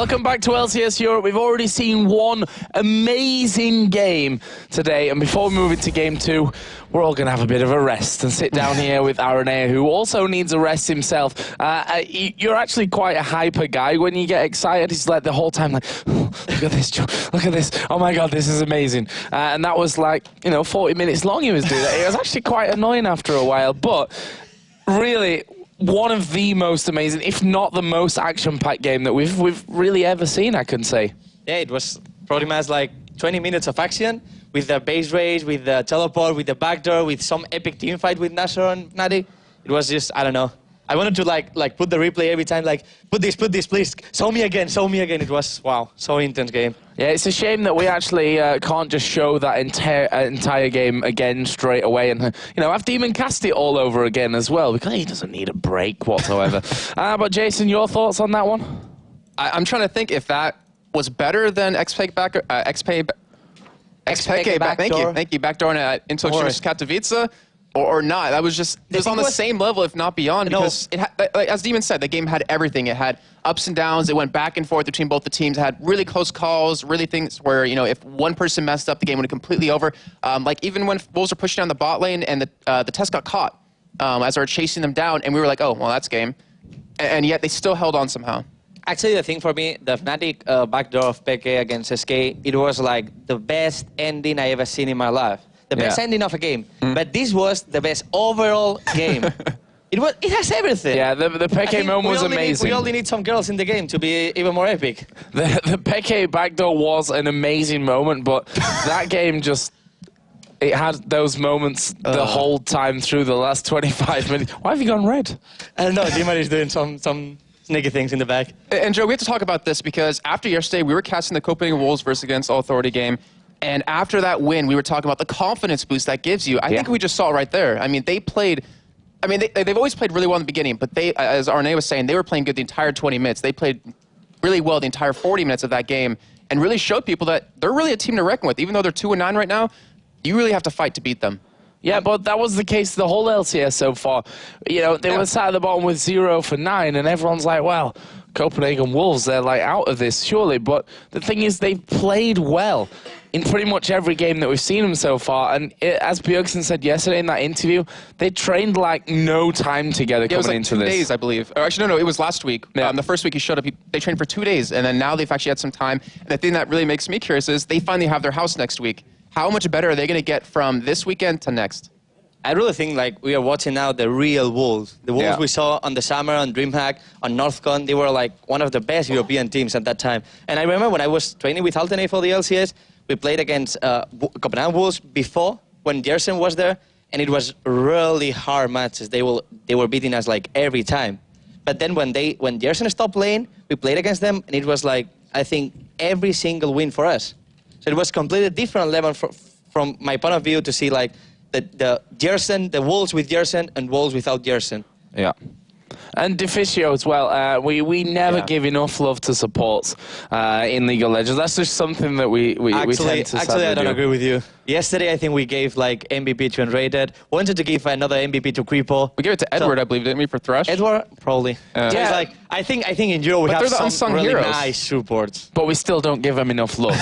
Welcome back to LCS Europe. We've already seen one amazing game today, and before we move into game two, we're all going to have a bit of a rest and sit down here with Aranea, who also needs a rest himself. You're actually quite a hyper guy when you get excited. He's like the whole time like, oh, look at this, Joe, look at this. Oh my God, this is amazing. And that was like, 40 minutes long he was doing that. It was actually quite annoying after a while, but really, one of the most amazing, if not the most action-packed game that we've really ever seen, I can say. Yeah, it was pretty much like 20 minutes of action with the base race, with the teleport, with the backdoor, with some epic team fight with Nasser and Nati. It was just, I don't know. I wanted to like put the replay every time, like, put this, please. Show me again, show me again. It was, wow, so intense game. Yeah, it's a shame that we actually can't just show that entire game again straight away and, have Demon cast it all over again as well, because he doesn't need a break whatsoever. But Jason, your thoughts on that one? I'm trying to think if that was better than XP back, thank you, backdoor into Katowice. Or not. That was just, it was on the same level, if not beyond, because it had, like, as Demon said, the game had everything. It had ups and downs. It went back and forth between both the teams. It had really close calls, really things where, if one person messed up, the game would have completely over. Like even when Wolves were pushing down the bot lane and the test got caught as they were chasing them down, and we were like, oh, well, that's game. And yet they still held on somehow. Actually, the thing for me, the Fnatic backdoor of PK against SK, it was like the best ending I ever seen in my life. The best ending of a game, but this was the best overall game. It has everything. Yeah, the Peke moment was amazing. We only need some girls in the game to be even more epic. The Peke backdoor was an amazing moment, but that game just, it had those moments the whole time through the last 25 minutes. Why have you gone red? I don't know, Dimar is doing some sneaky things in the back. And Joe, we have to talk about this because after yesterday, we were casting the Copenhagen Wolves versus against All Authority game. And after that win, we were talking about the confidence boost that gives you. I think we just saw it right there. I mean, they've always played really well in the beginning, but they, as Aranea was saying, they were playing good the entire 20 minutes. They played really well the entire 40 minutes of that game and really showed people that they're really a team to reckon with. Even though they're 2-9 right now, you really have to fight to beat them. Yeah, but that was the case the whole LCS so far. They were sat at the bottom with 0 for 9, and everyone's like, well, Copenhagen Wolves, they're like out of this, surely. But the thing is, they've played well in pretty much every game that we've seen them so far. And as Björksen said yesterday in that interview, they trained like no time together coming into this. 2 days, I believe. Or actually, no, it was last week. Yeah. The first week he showed up, they trained for 2 days, and then now they've actually had some time. And the thing that really makes me curious is they finally have their house next week. How much better are they going to get from this weekend to next? I really think like we are watching now the real Wolves. The Wolves we saw on the summer, on DreamHack, on NorthCon, they were like one of the best European teams at that time. And I remember when I was training with Alternate for the LCS, we played against Copenhagen Wolves before when Jersen was there, and it was really hard matches. They were beating us like every time. But then when Jersen stopped playing, we played against them, and it was like, I think, every single win for us. So it was completely different level from my point of view to see like the Jersen, the Wolves with Jersen and Wolves without Jersen. Yeah. And Deficio as well. We never give enough love to supports in League of Legends. That's just something that we tend to Actually, I don't agree with you. Yesterday, I think we gave like MVP to Unrated. Wanted to give another MVP to Creepo. We gave it to Edward, I believe, didn't we, for Thresh? Edward, probably. So it's like, I think in Euro we have some really nice supports. But we still don't give them enough love.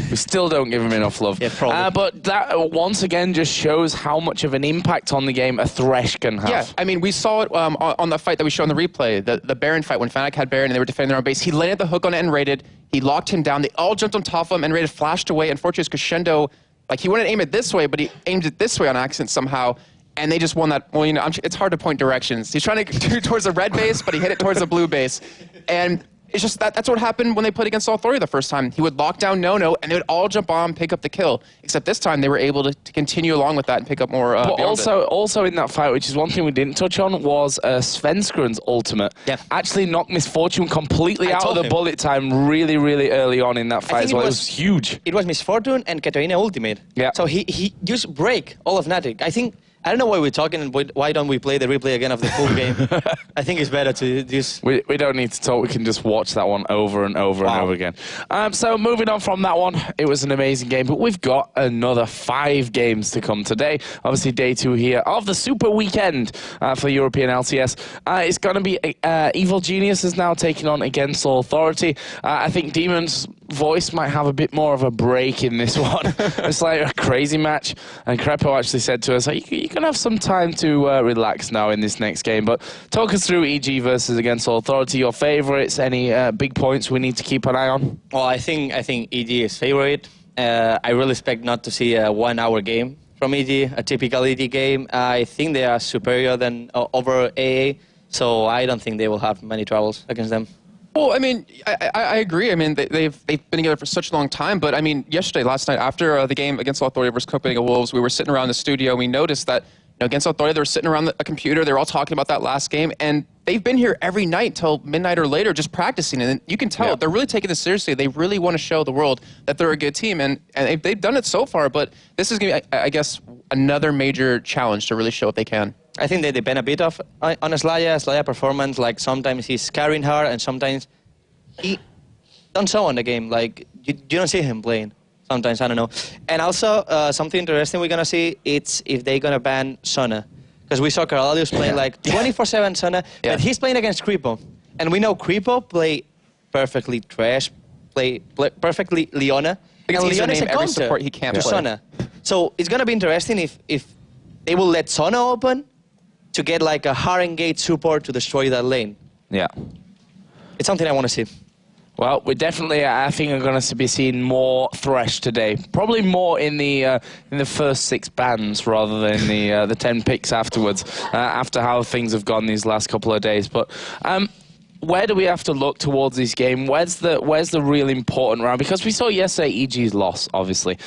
We still don't give them enough love. Yeah, probably. But that once again just shows how much of an impact on the game a Thresh can have. Yeah, I mean, we saw it on the fight that we showed on the replay, the Baron fight when Fnatic had Baron and they were defending their own base. He landed the hook on N-Rated. He locked him down. They all jumped on top of him. N-Rated flashed away. Unfortunately, Crescendo, like he wanted to aim it this way, but he aimed it this way on accident somehow. And they just won that. Well, it's hard to point directions. He's trying to do it towards the red base, but he hit it towards the blue base. And it's just that's what happened when they played against All Authority the first time. He would lock down No-No, and they would all jump on, pick up the kill. Except this time, they were able to continue along with that and pick up more. But also in that fight, which is one thing we didn't touch on, was Svenskron's ultimate. Yeah. Actually knocked Misfortune completely out of the bullet time really, really early on in that fight as well. It was huge. It was Misfortune and Katarina ultimate. Yeah. So he just break all of Fnatic. I think I don't know why we're talking and why don't we play the replay again of the full game. I think it's better to just... We don't need to talk. We can just watch that one over and over and over again. So moving on from that one, it was an amazing game, but we've got another 5 games to come today. Obviously, day 2 here of the Super Weekend for European LCS. It's going to be Evil Genius is now taking on Against All Authority. I think Demon's voice might have a bit more of a break in this one. It's like a crazy match, and Crepo actually said to us, you can have some time to relax now in this next game. But talk us through EG versus Against All Authority, your favourites, any big points we need to keep an eye on? Well, I think EG is favourite. I really expect not to see a 1-hour game from EG, a typical EG game. I think they are superior than over AA, so I don't think they will have many troubles against them. Well, I mean, I agree. I mean, they've been together for such a long time. But I mean, last night, after the game against All Authority versus Copenhagen Wolves, we were sitting around the studio and we noticed that against All Authority, they were sitting around a computer. They were all talking about that last game, and they've been here every night till midnight or later, just practicing. And you can tell they're really taking this seriously. They really want to show the world that they're a good team, and they've done it so far. But this is going to be, I guess, another major challenge to really show what they can. I think they depend a bit on Slaya performance. Like sometimes he's carrying hard, and sometimes he don't show on the game. Like you don't see him playing. Sometimes, I don't know. And also, something interesting we're gonna see, it's if they're gonna ban Sona, because we saw Carvalho's playing like 24/7 Sona, but he's playing against Creepo, and we know Creepo play perfectly Trash, play perfectly Leona. Because he's named every support he can't play. Sona. So it's gonna be interesting if they will let Sona open to get like a hard engaged support to destroy that lane. Yeah. It's something I want to see. Well, we definitely, I think, are going to be seeing more Thresh today. Probably more in the first 6 bans rather than the 10 picks afterwards. After how things have gone these last couple of days, but. Where do we have to look towards this game? Where's the real important round? Because we saw yesterday EG's loss, obviously.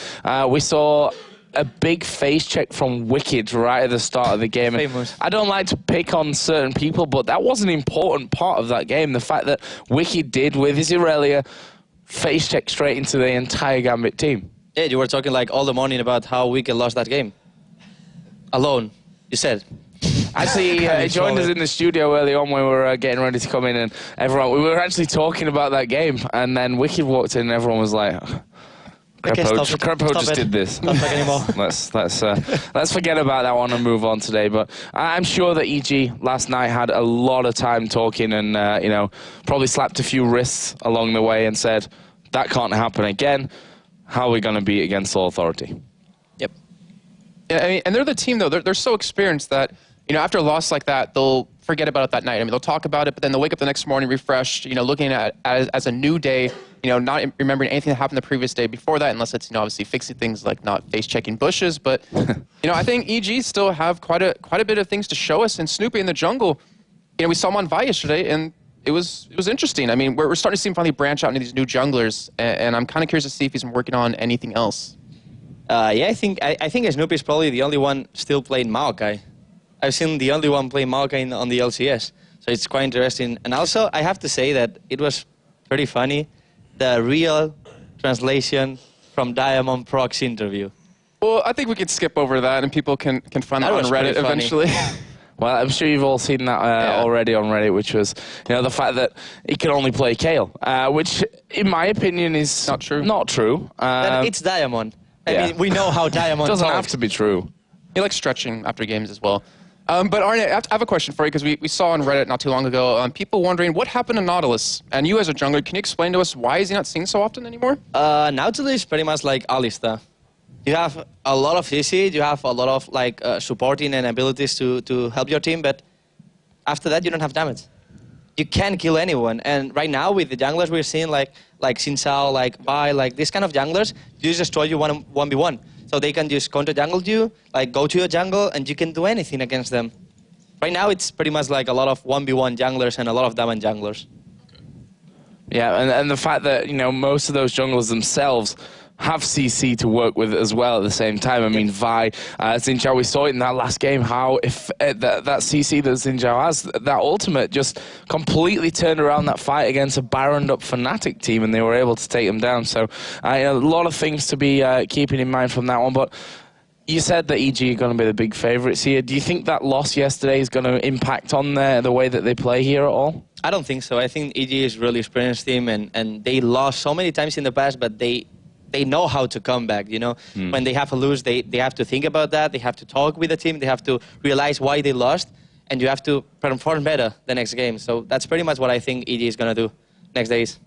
We saw a big face check from Wicked right at the start of the game. Famous. I don't like to pick on certain people, but that was an important part of that game. The fact that Wicked did with his Irelia face check straight into the entire Gambit team. Yeah, you were talking like all the morning about how Wicked lost that game. Alone, you said. Actually, he joined us in the studio early on when we were getting ready to come in, and we were actually talking about that game, and then Wicked walked in and everyone was like, Crepo just did this. Anymore. Let's forget about that one and move on today. But I'm sure that EG last night had a lot of time talking and probably slapped a few wrists along the way and said, that can't happen again. How are we going to beat Against All Authority? Yep. Yeah, I mean, and they're the team though. They're so experienced that after a loss like that, they'll forget about it that night. I mean, they'll talk about it, but then they'll wake up the next morning refreshed, looking at it as a new day, not remembering anything that happened the previous day before that, unless it's, obviously fixing things like not face-checking bushes. But, I think EG still have quite a bit of things to show us. And Snoopy in the jungle, we saw him on Vi yesterday, and it was interesting. I mean, we're starting to see him finally branch out into these new junglers, and I'm kind of curious to see if he's been working on anything else. Yeah, I think Snoopy is probably the only one still playing Maokai. I've seen the only one playing Maokai on the LCS, so it's quite interesting. And also, I have to say that it was pretty funny, the real translation from Diamond Proc's interview. Well, I think we could skip over that, and people can find that on Reddit eventually. Well, I'm sure you've all seen that already on Reddit, which was, the fact that he can only play Kayle, which, in my opinion, is not true. Not true. It's Diamond. I mean, we know how Diamond doesn't talks. have to be true. He likes stretching after games as well. But Arne, I have a question for you, because we saw on Reddit not too long ago, people wondering what happened to Nautilus. And you as a jungler, can you explain to us why is he not seen so often anymore? Nautilus is pretty much like Alistar. You have a lot of CC, you have a lot of supporting and abilities to help your team, but after that you don't have damage. You can't kill anyone. And right now with the junglers we're seeing like Xin Zhao, like Bai, like this kind of junglers, you just destroy you 1v1. So they can just counter jungle you, go to your jungle, and you can do anything against them. Right now, it's pretty much like a lot of 1v1 junglers and a lot of diamond junglers. Yeah, and the fact that, most of those junglers themselves have CC to work with as well at the same time. I mean, Vi, Xin Zhao, we saw it in that last game, how if that CC that Xin Zhao has, that ultimate just completely turned around that fight against a Baroned up Fnatic team, and they were able to take them down. So a lot of things to be keeping in mind from that one. But You said that EG are going to be the big favourites here. Do you think that loss yesterday is going to impact on the way that they play here at all? I don't think so. I think EG is a really experienced team, and they lost so many times in the past, but they know how to come back, you know. When they have to lose, they have to think about that. They have to talk with the team. They have to realize why they lost, and you have to perform better the next game. So that's pretty much what I think EG is going to do next days.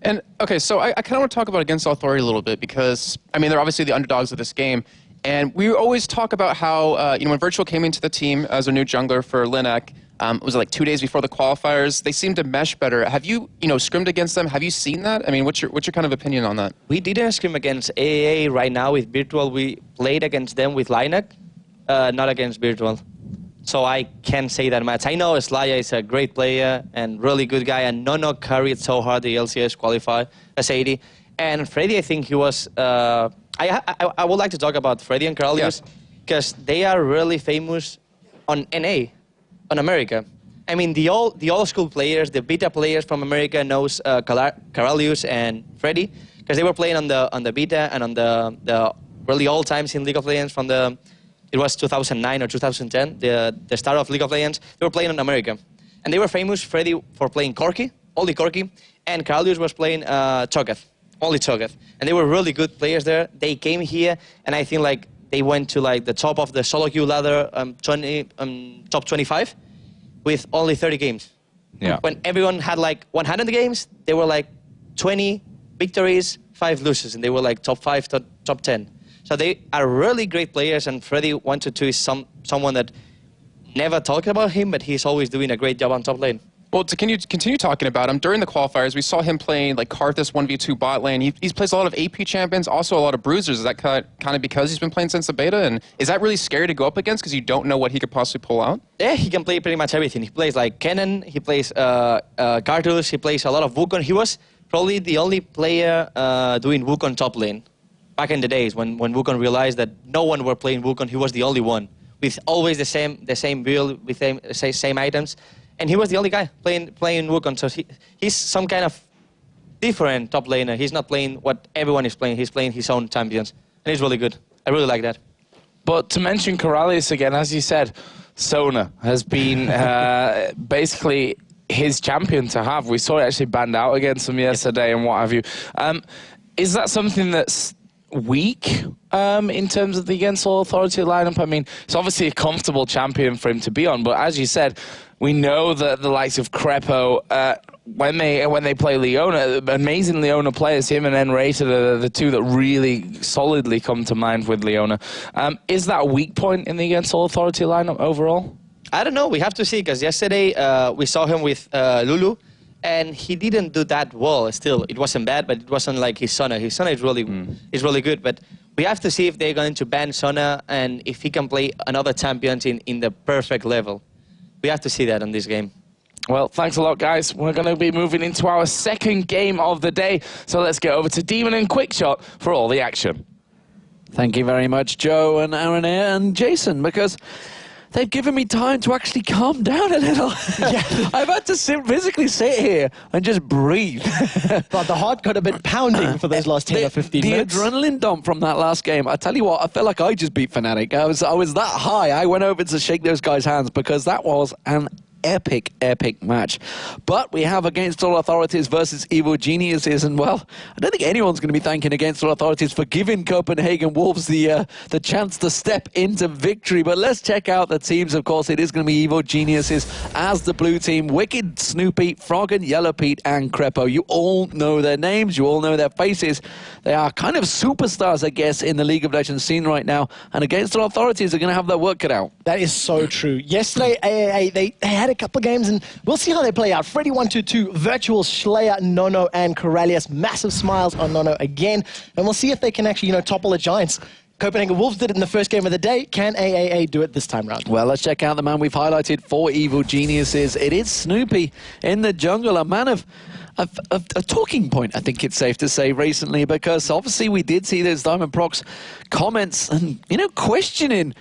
And, okay, so I kind of want to talk about Against All Authority a little bit because, I mean, they're obviously the underdogs of this game. And we always talk about how, you know, when Virtual came into the team as a new jungler for Linek, it was like 2 days before the qualifiers, they seemed to mesh better. Have you, scrimmed against them? Have you seen that? I mean, what's your kind of opinion on that? We didn't scrim against AAA right now with Virtual. We played against them with Linek, not against Virtual. So I can't say that much. I know Slaya is a great player and really good guy, and Nono carried so hard the LCS qualifier as 80. And Freddy, I think he was... I would like to talk about Freddy and Carlius because they are really famous on NA, on America. I mean, the old school players, the beta players from America knows Carlius and Freddy because they were playing on the beta and on the really old times in League of Legends from the... It was 2009 or 2010, the start of League of Legends. They were playing in America. And they were famous, Freddy, for playing Corki, only Corki, and Carlius was playing Cho'Gath, only Cho'Gath. And they were really good players there. They came here, and I think like they went to like the top of the solo queue ladder, top 25, with only 30 games. Yeah. When everyone had like 100 games, they were like 20 victories, 5 losses, and they were like top 5 to top 10. So they are really great players, and Freddy 122 is someone that never talked about him, but he's always doing a great job on top lane. Well, to continue talking about him, during the qualifiers, we saw him playing like Karthus 1v2 bot lane. He plays a lot of AP champions, also a lot of bruisers. Is that kind of because he's been playing since the beta? And is that really scary to go up against because you don't know what he could possibly pull out? Yeah, he can play pretty much everything. He plays like Kennen, he plays Karthus, he plays a lot of Wukong. He was probably the only player doing Wukong top lane. Back in the days when Wukong realized that no one were playing Wukong, he was the only one with always the same build with same items, and he was the only guy playing Wukong. So he's some kind of different top laner. He's not playing what everyone is playing. He's playing his own champions, and he's really good. I really like that. But to mention Corralius again, as you said, Sona has been basically his champion to have. We saw it actually banned out against him yesterday and what have you. Is that something that's weak in terms of the Against All Authority lineup? I mean, it's obviously a comfortable champion for him to be on, but as you said, we know that the likes of Crepo, when they play Leona, amazing Leona players, him and Enrated are the two that really solidly come to mind with Leona. Is that a weak point in the Against All Authority lineup overall? I don't know. We have to see, because yesterday we saw him with Lulu, and he didn't do that well. Still, it wasn't bad, but it wasn't like his Sona. His Sona is really good, but we have to see if they're going to ban Sona and if he can play another champion in the perfect level. We have to see that on this game. Well, thanks a lot, guys. We're going to be moving into our second game of the day, so let's get over to Demon and Quickshot for all the action. Thank you very much, Joe and Aaron and Jason, because they've given me time to actually calm down a little. Yeah. I've had to physically sit here and just breathe. But the heart got a bit pounding for those last 10 or 15 minutes. The adrenaline dump from that last game, I tell you what, I felt like I just beat Fnatic. I was that high. I went over to shake those guys' hands because that was an epic match. But we have Against All Authorities versus Evil Geniuses, and well, I don't think anyone's going to be thanking Against All Authorities for giving Copenhagen Wolves the chance to step into victory. But let's check out the teams. Of course, it is going to be Evil Geniuses as the blue team. Wicked, Snoopy, Froggen, Yellow Pete, and Crepo. You all know their names. You all know their faces. They are kind of superstars, I guess, in the League of Legends scene right now. And Against All Authorities are going to have their work cut out. That is so true. Yesterday, AAA, they had a couple of games, and we'll see how they play out. Freddy 122, Virtual, Slayer, Nono, and Corralius. Massive smiles on Nono again. And we'll see if they can actually, topple the Giants. Copenhagen Wolves did it in the first game of the day. Can AAA do it this time round? Well, let's check out the man we've highlighted for Evil Geniuses. It is Snoopy in the jungle, a man of a talking point, I think it's safe to say, recently, because obviously we did see those Diamond Procs comments and, questioning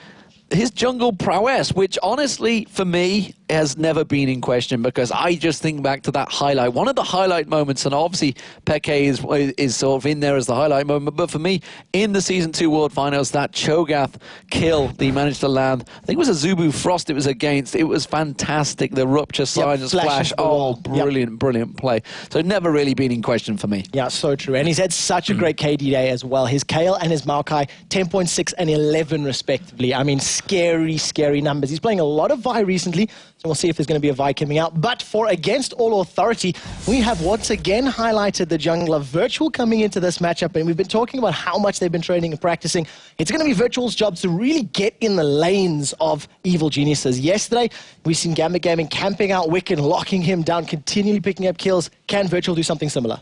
his jungle prowess, which honestly, for me, has never been in question, because I just think back to that highlight. One of the highlight moments, and obviously Peke is sort of in there as the highlight moment, but for me, in the Season 2 World Finals, that Cho'Gath kill that he managed to land, I think it was a Zubu Frost it was against, it was fantastic. The Rupture Silence Flash, oh, brilliant, brilliant play. So never really been in question for me. Yeah, so true. And he's had such a great KD day as well. His Kayle and his Maokai, 10.6 and 11 respectively. I mean, scary, scary numbers. He's playing a lot of Vi recently, so we'll see if there's going to be a Vi coming out. But for Against All Authority, we have once again highlighted the jungler Virtual coming into this matchup, and we've been talking about how much they've been training and practicing. It's going to be Virtual's job to really get in the lanes of Evil Geniuses. Yesterday, we've seen Gambit Gaming camping out Wicked, locking him down, continually picking up kills. Can Virtual do something similar?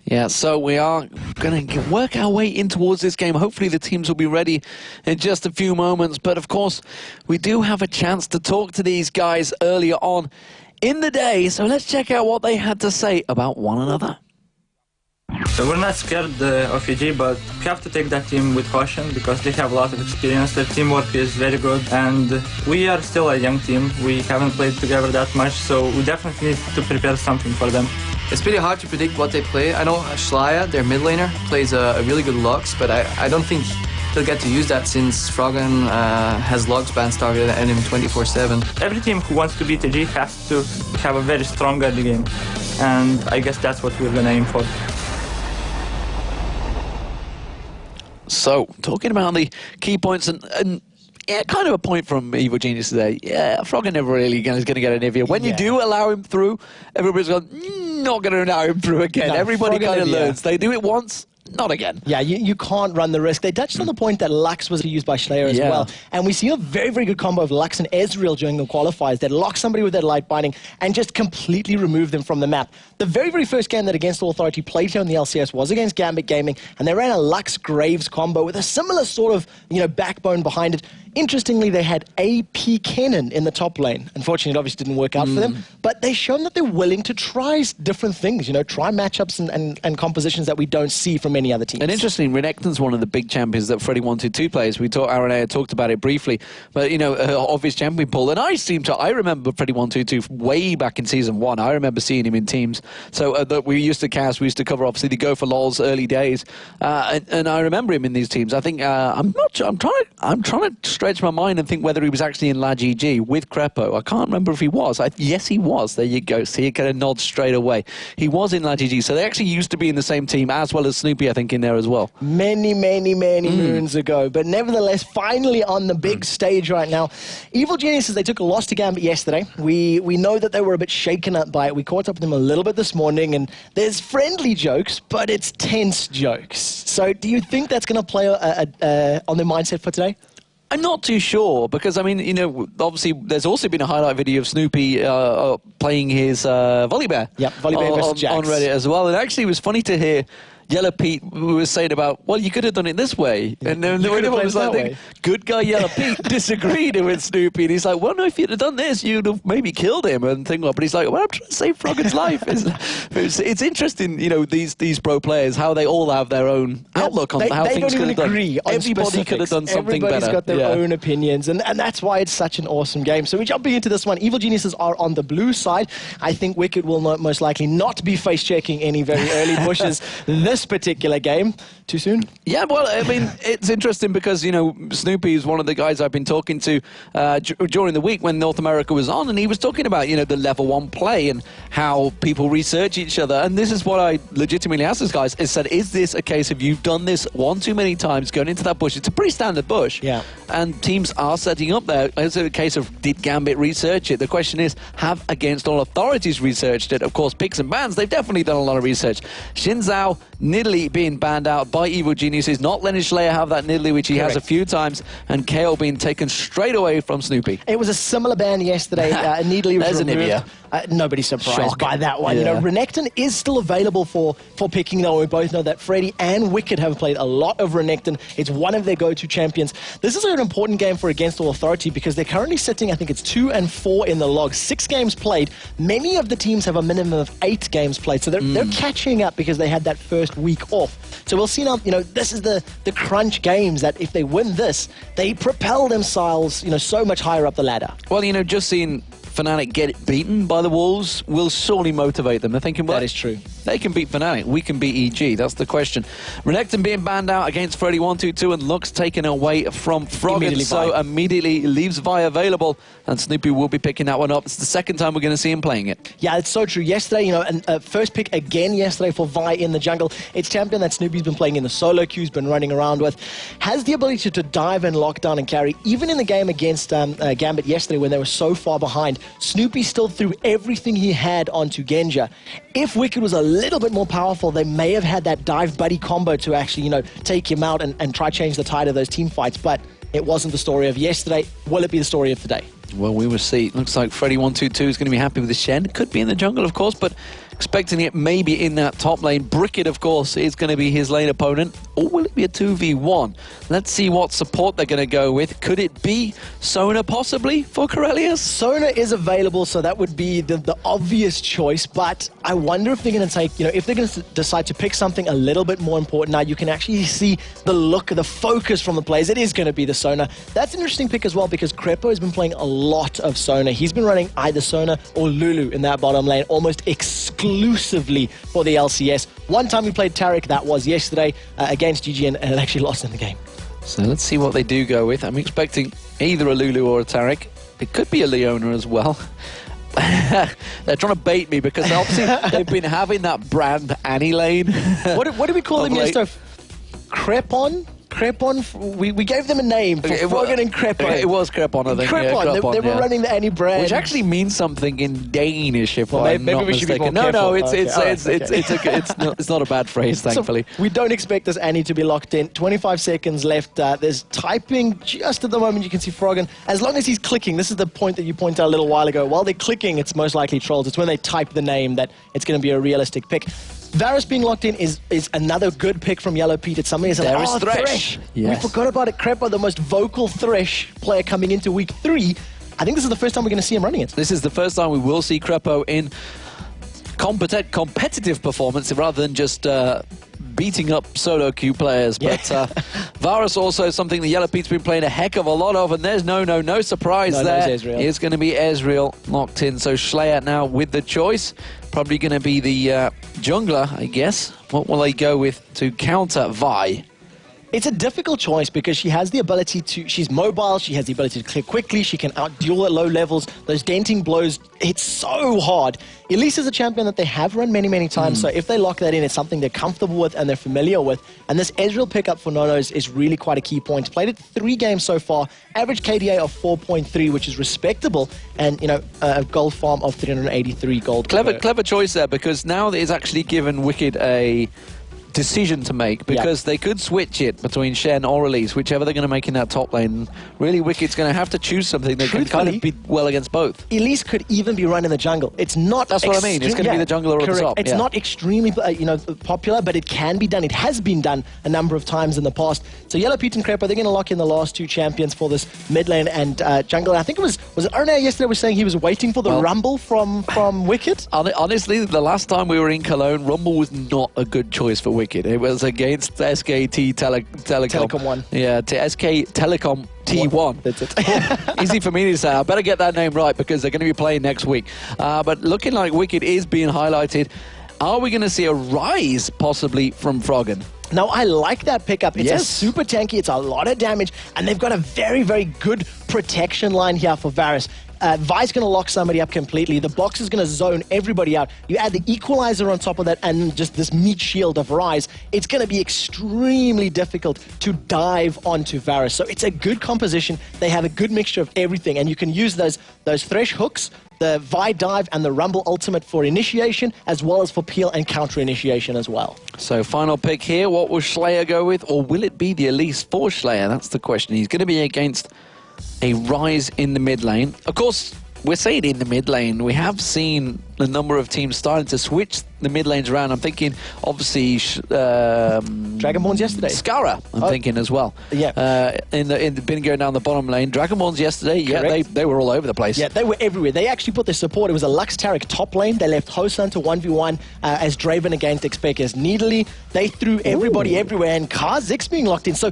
Yeah, so we are going to work our way in towards this game. Hopefully the teams will be ready in just a few moments. But of course, we do have a chance to talk to these guys earlier on in the day. So let's check out what they had to say about one another. So we're not scared of EG, but we have to take that team with caution because they have a lot of experience. Their teamwork is very good, and we are still a young team. We haven't played together that much, so we definitely need to prepare something for them. It's pretty hard to predict what they play. I know Schleyer, their mid laner, plays a really good Lux, but I don't think he'll get to use that since Froggen has Lux ban started and him 24/7. Every team who wants to beat EG has to have a very strong early game, and I guess that's what we're going to aim for. So, talking about the key points, and yeah, kind of a point from Evil Genius today. Yeah, Froggen never really is going to get an Ivia. When you do allow him through, everybody's going, not going to allow him through again. No, everybody kind of learns. They do it once, not again. Yeah, you can't run the risk. They touched on the point that Lux was used by Schleyer as well. And we see a very, very good combo of Lux and Ezreal during the qualifiers that lock somebody with their light binding and just completely remove them from the map. The very, very first game that Against All Authority played here on the LCS was against Gambit Gaming, and they ran a Lux-Graves combo with a similar sort of, backbone behind it. Interestingly, they had AP Kennen in the top lane. Unfortunately, it obviously didn't work out for them, but they've shown that they're willing to try different things, try matchups and compositions that we don't see from any other teams. And interesting, Renekton's one of the big champions that Freddy122 plays. Aaron had talked about it briefly, but, obvious champion pool. And I remember Freddy122 way back in Season 1. I remember seeing him in teams. So that we used to cover, obviously, the Go for LOL's early days. And I remember him in these teams. I think, I'm trying to stretch my mind and think whether he was actually in La GG with Crepo. I can't remember if he was. Yes, he was. There you go. See, you get a nod straight away. He was in La GG, so they actually used to be in the same team, as well as Snoopy, I think, in there as well. Many, many, many moons ago. But nevertheless, finally on the big stage right now. Evil Geniuses, they took a loss to Gambit yesterday. We know that they were a bit shaken up by it. We caught up with them a little bit this morning, and there's friendly jokes, but it's tense jokes. So do you think that's going to play on their mindset for today? I'm not too sure, because, obviously there's also been a highlight video of Snoopy playing his Volibear. Yep, Volibear versus Jax. On Reddit as well. And actually it was funny to hear Yellow Pete was saying about, well, you could have done it this way. And then everyone was like, good guy Yellow Pete disagreed with Snoopy. And he's like, well, no, if you'd have done this, you'd have maybe killed him and thing. But he's like, well, I'm trying to save Froggen's life. It's interesting, these pro players, how they all have their own outlook on how things could have done. Everybody could have done something better. Everybody's got their own opinions, and that's why it's such an awesome game. So we're jumping into this one. Evil Geniuses are on the blue side. I think Wicked will most likely not be face-checking any very early bushes this particular game. Too soon? Yeah, well, it's interesting because, Snoopy is one of the guys I've been talking to during the week when North America was on, and he was talking about, the level 1 play and how people research each other. And this is what I legitimately asked these guys, is this a case of you've done this one too many times, going into that bush? It's a pretty standard bush. Yeah. And teams are setting up there. Is it a case of, did Gambit research it? The question is, have Against All Authorities researched it? Of course, picks and bans, they've definitely done a lot of research. Shinzao, Nidalee being banned out by Evil Geniuses, not letting Schleyer have that Nidalee, which he has a few times, and Kayle being taken straight away from Snoopy. It was a similar ban yesterday. Nidalee was removed. nobody's surprised Shock. by that one. You know, Yeah. Renekton is still available for picking, though. We both know that Freddy and Wicked have played a lot of Renekton. It's one of their go-to champions. This is an important game for Against All Authority because they're currently sitting, I think it's 2-4 in the log. 6 games played. Many of the teams have a minimum of 8 games played, so they're catching up because they had that first week off. So we'll see now, you know, this is the crunch games that if they win this, they propel themselves, you know, so much higher up the ladder. Well, you know, just seeing Fnatic get beaten by the Wolves will surely motivate them. They're thinking, well, That is true. They can beat Fnatic. We can beat EG. That's the question. Renekton being banned out against Freddy 122 and Lux taken away from Froggen. Immediately So Vi. immediately leaves Vi available, and Snoopy will be picking that one up. It's the second time we're going to see him playing it. Yeah, it's so true. Yesterday, you know, and first pick again yesterday for Vi in the jungle. It's champion that Snoopy's been playing in the solo queues, been running around with. Has the ability to dive and lock down and carry. Even in the game against Gambit yesterday when they were so far behind, Snoopy still threw everything he had onto Genja. If Wicked was a little bit more powerful, they may have had that dive buddy combo to actually, you know, take him out and try change the tide of those team fights. But it wasn't the story of yesterday. Will it be the story of today? Well, we will see. Looks like Freddy 122 is going to be happy with the Shen. Could be in the jungle, of course, but expecting it maybe in that top lane. Brickett, of course, is going to be his lane opponent. Or will it be a 2v1? Let's see what support they're going to go with. Could it be Sona possibly for Corellius? Sona is available, so that would be the obvious choice, but I wonder if they're going to take, you know, if they're going to decide to pick something a little bit more important. Now, you can actually see the look, the focus from the players. It is going to be the Sona. That's an interesting pick as well because Crepo has been playing a lot of Sona. He's been running either Sona or Lulu in that bottom lane almost exclusively for the LCS. One time we played Taric, that was yesterday against GG, and it actually lost in the game. So let's see what they do go with. I'm expecting either a Lulu or a Taric. It could be a Leona as well. They're trying to bait me because obviously they've been having that brand Annie lane. What do we call them yesterday? Crepon? Crepon? We gave them a name for Froggen and Crepon. It was Crepon, I think. Crepon. Yeah, They were running the Annie brand. Which actually means something in Danish, if I'm maybe not we should be mistaken. more No, careful. it's not a bad phrase, thankfully. So we don't expect this Annie to be locked in. 25 seconds left. There's typing just at the moment. You can see Froggen. As long as he's clicking, this is the point that you pointed out a little while ago. While they're clicking, it's most likely trolls. It's when they type the name that it's going to be a realistic pick. Varus being locked in is another good pick from Yellow Pete. It's somebody who said, There is Thresh. Yes. We forgot about it. Crepo, the most vocal Thresh player coming into week 3. I think this is the first time we're going to see him running it. This is the first time we will see Crepo in competitive performance rather than just beating up solo queue players. But Varus also something that Yellow Pete's been playing a heck of a lot of, and there's no surprise there. It's going to be Ezreal locked in. So Schleyer now with the choice. Probably going to be the jungler, I guess. What will they go with to counter Vi? It's a difficult choice because she has the ability to, she's mobile, she has the ability to clear quickly, she can out-duel at low levels. Those denting blows hit so hard. Elise is a champion that they have run many times, so if they lock that in, it's something they're comfortable with and they're familiar with. And this Ezreal pickup for Nonos is really quite a key point. Played it 3 games so far, average KDA of 4.3, which is respectable, and, you know, a gold farm of 383 gold. Clever choice there, because now it's actually given Wicked a decision to make, because they could switch it between Shen or Elise, whichever they're going to make in that top lane. Really, Wicked's going to have to choose something that can kind of be well against both. Elise could even be running the jungle. It's not. That's what I mean. It's going to be the jungler or the top. It's not extremely, you know, popular, but it can be done. It has been done a number of times in the past. So Yellow Pete and Crepo, they're going to lock in the last 2 champions for this mid lane and jungle. I think it was it Arnaud yesterday was saying he was waiting for the Rumble from Wicked? Honestly, the last time we were in Cologne, Rumble was not a good choice for Wicked. It was against SKT Telecom 1. Yeah, SK Telecom T1. That's it. Easy for me to say. I better get that name right because they're going to be playing next week. But looking like Wicked is being highlighted. Are we going to see a rise possibly from Froggen? Now, I like that pickup. It's a super tanky, it's a lot of damage, and they've got a very good protection line here for Varus. Vi's going to lock somebody up completely. The box is going to zone everybody out. You add the equalizer on top of that and just this meat shield of Rise. It's going to be extremely difficult to dive onto Varus. So it's a good composition. They have a good mixture of everything, and you can use those Thresh hooks, the Vi dive, and the Rumble ultimate for initiation, as well as for peel and counter initiation as well. So final pick here. What will Schleyer go with? Or will it be the Elise for Schleyer? That's the question. He's going to be against a Rise in the mid lane. Of course, we're saying in the mid lane, we have seen a number of teams starting to switch the mid lanes around. I'm thinking, obviously, Dragonborns yesterday. Skara, I'm thinking as well. Yeah. In the been going down the bottom lane. Dragonborns yesterday, yeah, they were all over the place. Yeah, they were everywhere. They actually put their support. It was a Lux Tarek top lane. They left Hosan to 1v1 as Draven against Expect as Needly. They threw everybody everywhere, and Kha'Zix being locked in. So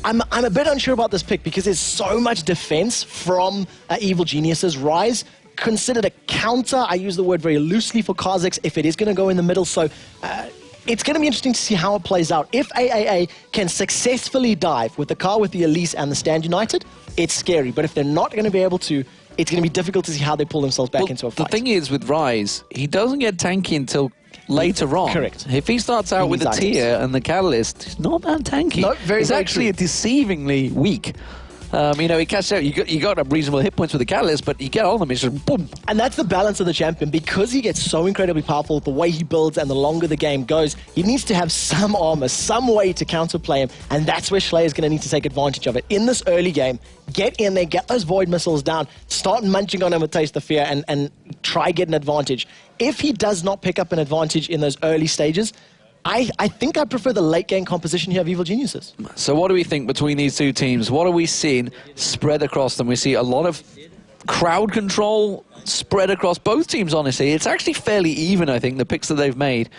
I'm a bit unsure about this pick because there's so much defense from Evil Genius's Rise. Considered a counter. I use the word very loosely for Kha'Zix if it is going to go in the middle. So it's going to be interesting to see how it plays out. If AAA can successfully dive with the car, with the Elise and the Stand United, it's scary. But if they're not going to be able to, it's going to be difficult to see how they pull themselves back into a fight. The thing is with Rise, he doesn't get tanky until later on. Correct. If he starts out with the tier and the catalyst, he's not that tanky. No, it's actually deceivingly weak. You know, he catches out. You got a reasonable hit points with the catalyst, but you get on them, it's just boom. And that's the balance of the champion. Because he gets so incredibly powerful, the way he builds and the longer the game goes, he needs to have some armor, some way to counterplay him, and that's where Slayer is going to need to take advantage of it. In this early game, get in there, get those void missiles down, start munching on him with Taste of Fear, and try get an advantage. If he does not pick up an advantage in those early stages, I think I prefer the late game composition here of Evil Geniuses. So what do we think between these two teams? What are we seeing spread across them? We see a lot of crowd control spread across both teams, honestly. It's actually fairly even, I think, the picks that they've made.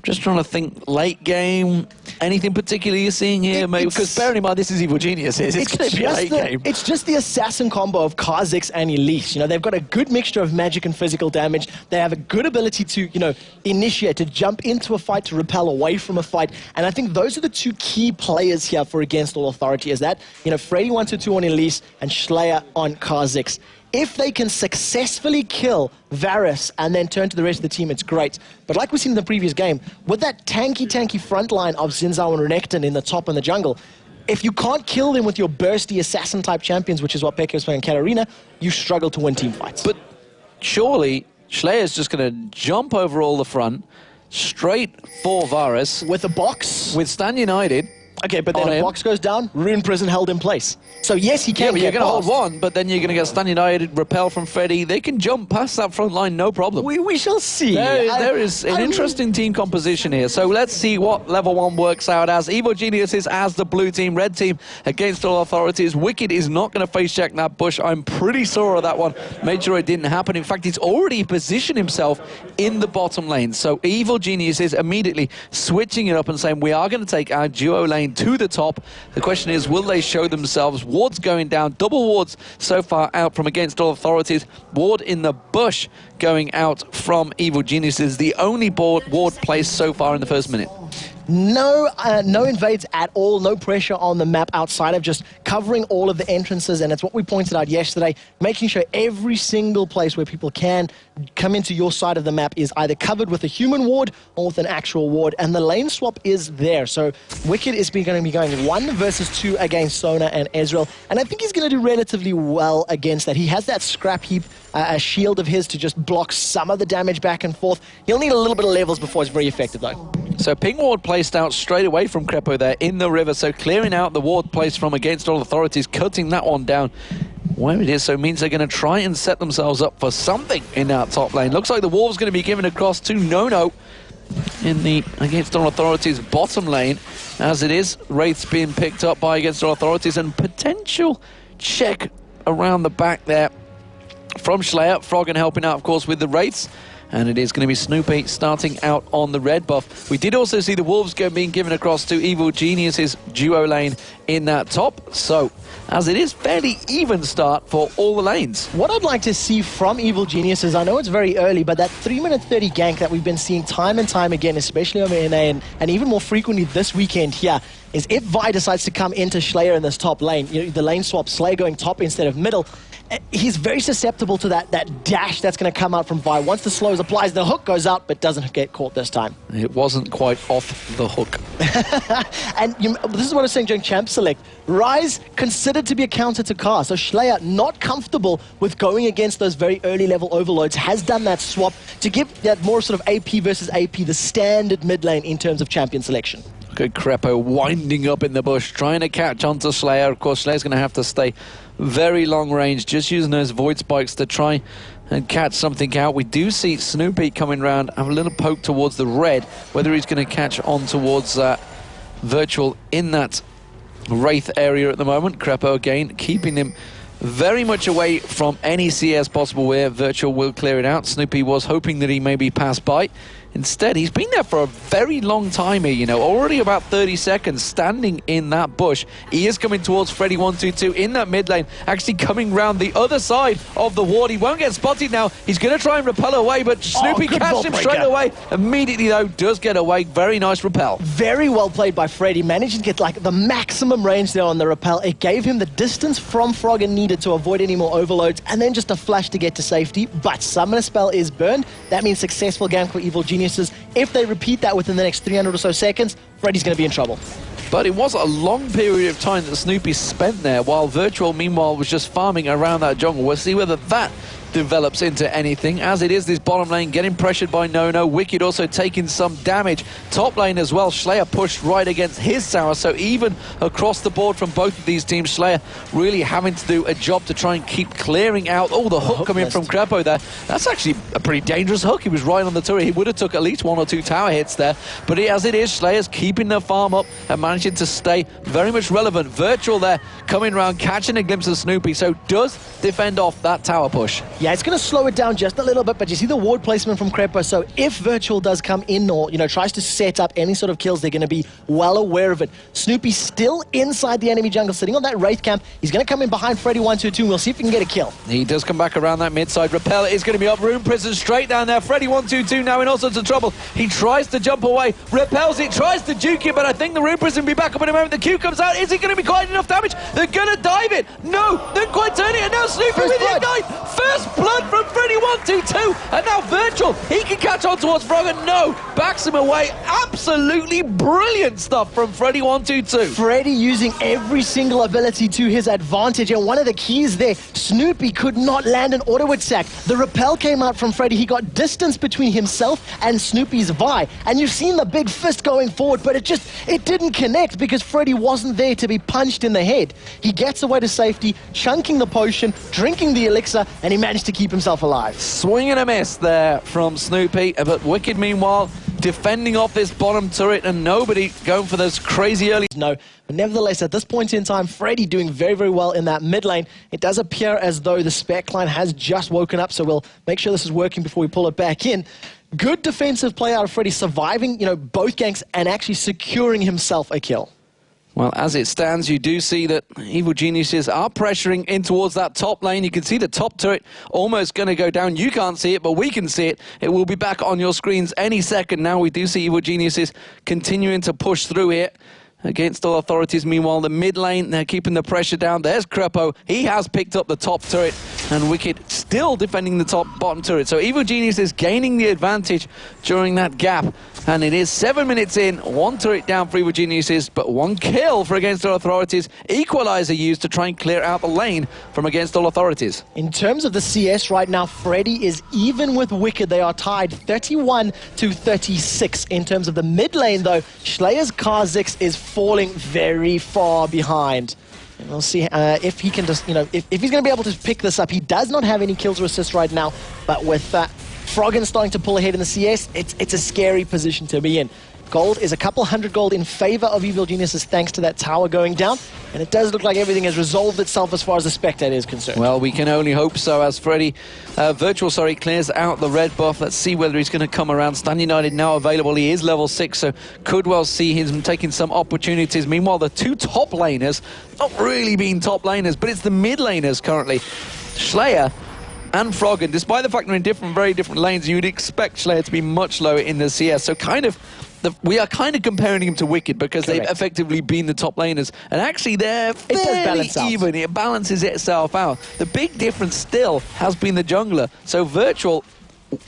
Just trying to think late game, anything particular you're seeing here, mate? Because bearing in mind, this is Evil Geniuses. It's going to be a late game. It's just the assassin combo of Kha'Zix and Elise. You know, they've got a good mixture of magic and physical damage. They have a good ability to, you know, initiate, to jump into a fight, to repel away from a fight. And I think those are the two key players here for Against All Authority, is that, you know, Freddy 122 on Elise and Slayer on Kha'Zix. If they can successfully kill Varus and then turn to the rest of the team, it's great. But like we've seen in the previous game, with that tanky front line of Xin Zhao and Renekton in the top and the jungle, if you can't kill them with your bursty assassin-type champions, which is what Pekka is playing in Katarina, you struggle to win team fights. But surely, Schleier's just going to jump over all the front, straight for Varus. With a box. With Stand United. Okay, but then a box goes down, Rune Prison held in place. So yes, he can. Yeah, but you're going to hold one, but then you're going to get Stand United, repel from Freddy. They can jump past that front line, no problem. We shall see. There is an interesting team composition here. So let's see what level 1 works out as. Evil Geniuses as the blue team, red team Against All Authorities. Wicked is not going to face check that bush. I'm pretty sure of that one. Made sure it didn't happen. In fact, he's already positioned himself in the bottom lane. So Evil Geniuses immediately switching it up and saying, we are going to take our duo lane to the top. The question is, will they show themselves? Ward's going down. Double wards so far out from Against All Authorities. Ward in the bush going out from Evil Geniuses. The only ward placed so far in the first minute. No invades at all, no pressure on the map outside of just covering all of the entrances, and it's what we pointed out yesterday, making sure every single place where people can come into your side of the map is either covered with a human ward or with an actual ward, and the lane swap is there. So Wicked is going to be going 1 versus 2 against Sona and Ezreal, and I think he's going to do relatively well against that. He has that scrap heap, a shield of his to just block some of the damage back and forth. He'll need a little bit of levels before it's very effective, though. So ping ward placed out straight away from Crepo there in the river, so clearing out the ward placed from Against All Authorities, cutting that one down where it is. So it means they're going to try and set themselves up for something in that top lane. Looks like the Wolves going to be given across to Nono in the Against All Authorities bottom lane. As it is, Wraith's being picked up by Against All Authorities, and potential check around the back there from Slayer. Froggen helping out, of course, with the Wraiths. And it is going to be Snoopy starting out on the red buff. We did also see the Wolves being given across to Evil Genius's duo lane in that top. So, as it is, fairly even start for all the lanes. What I'd like to see from Evil Geniuses, I know it's very early, but that 3-minute 30 gank that we've been seeing time and time again, especially over NA and even more frequently this weekend here, is if Vi decides to come into Slayer in this top lane, you know, the lane swap, Slayer going top instead of middle, he's very susceptible to that dash that's going to come out from Vi. Once the slows applies, the hook goes out, but doesn't get caught this time. It wasn't quite off the hook. And this is what I was saying during Champ Select. Rise considered to be a counter to Car, so Slayer, not comfortable with going against those very early level overloads, has done that swap to give that more sort of AP versus AP, the standard mid lane in terms of champion selection. Good Crepo winding up in the bush, trying to catch onto Slayer. Of course, Slayer's going to have to stay very long range, just using those Void Spikes to try and catch something out. We do see Snoopy coming around, have a little poke towards the red. Whether he's going to catch on towards Virtual in that Wraith area at the moment. Crepo again, keeping him very much away from any CS possible where Virtual will clear it out. Snoopy was hoping that he maybe pass by. Instead, he's been there for a very long time here, you know, already about 30 seconds standing in that bush. He is coming towards Freddy122 in that mid lane, actually coming round the other side of the ward. He won't get spotted now. He's going to try and repel away, but Snoopy catches him straight away. Immediately, though, does get away. Very nice repel. Very well played by Freddy. Managed to get like the maximum range there on the repel. It gave him the distance from Froggen needed to avoid any more overloads, and then just a flash to get to safety. But Summoner Spell is burned. That means successful gank for Evil Geniuses. If they repeat that within the next 300 or so seconds, Freddy's going to be in trouble. But it was a long period of time that Snoopy spent there, while Virtual, meanwhile, was just farming around that jungle. We'll see whether that develops into anything. As it is, this bottom lane getting pressured by Nono. Wicked also taking some damage. Top lane as well. Slayer pushed right against his tower, so even across the board from both of these teams, Slayer really having to do a job to try and keep clearing out. Oh, the hook coming from Crepo there. That's actually a pretty dangerous hook. He was right on the turret. He would have took at least 1 or 2 tower hits there. But as it is, Slayer's keeping the farm up and managing to stay very much relevant. Virtual there coming around, catching a glimpse of Snoopy, so does defend off that tower push. Yeah, it's going to slow it down just a little bit, but you see the ward placement from Crepo, so if Virtual does come in or, you know, tries to set up any sort of kills, they're going to be well aware of it. Snoopy still inside the enemy jungle, sitting on that Wraith camp. He's going to come in behind Freddy122, and we'll see if he can get a kill. He does come back around that mid-side. Repel is going to be up. Rune Prison straight down there. Freddy122 now in all sorts of trouble. He tries to jump away, repels it, tries to juke it, but I think the Rune Prison will be back up in a moment. The Q comes out. Is it going to be quite enough damage? They're going to dive it. No, they're quite turning it, and now Snoopy with the ignite. First blood from Freddy122, and now Virtual, he can catch on towards Froggen. No, backs him away. Absolutely brilliant stuff from Freddy122. Freddy using every single ability to his advantage, and one of the keys there, Snoopy could not land an auto attack. The repel came out from Freddy. He got distance between himself and Snoopy's Vi, and you've seen the big fist going forward, but it didn't connect because Freddy wasn't there to be punched in the head. He gets away to safety, chunking the potion, drinking the elixir, and he managed to keep himself alive. Swing and a miss there from Snoopy, but Wicked meanwhile defending off this bottom turret, and nobody going for those crazy early. No, but nevertheless, at this point in time, Freddy doing very, very well in that mid lane. It does appear as though the spec line has just woken up, so we'll make sure this is working before we pull it back in. Good defensive play out of Freddy, surviving, you know, both ganks and actually securing himself a kill. Well, as it stands, you do see that Evil Geniuses are pressuring in towards that top lane. You can see the top turret almost going to go down. You can't see it, but we can see it. It will be back on your screens any second now. We do see Evil Geniuses continuing to push through here against all authorities. Meanwhile, the mid lane, they're keeping the pressure down. There's Crepo. He has picked up the top turret, and Wicked still defending the bottom turret. So Evil Genius is gaining the advantage during that gap. And it is 7 minutes in, 1 turret down for Evil Geniuses, but 1 kill for Against All Authorities. Equalizer used to try and clear out the lane from Against All Authorities. In terms of the CS right now, Freddy is even with Wicked. They are tied 31 to 36. In terms of the mid lane, though, Slayer's Kha'Zix is falling very far behind. And we'll see if he can just, you know, if he's going to be able to pick this up. He does not have any kills or assists right now, but with Froggen starting to pull ahead in the CS, it's a scary position to be in. Gold is a couple 100 gold in favor of Evil Geniuses thanks to that tower going down, and it does look like everything has resolved itself as far as the spectator is concerned. Well, we can only hope so as Virtual clears out the red buff. Let's see whether he's going to come around. Stand United now available. He is level 6, so could well see him taking some opportunities. Meanwhile, the 2 top laners, not really being top laners, but it's the mid laners currently. Slayer and Froggen, despite the fact they're in very different lanes, you'd expect Slayer to be much lower in the CS. So we are kind of comparing him to Wicked because they've effectively been the top laners. And actually, they're fairly even. It balances itself out. The big difference still has been the jungler. So Virtual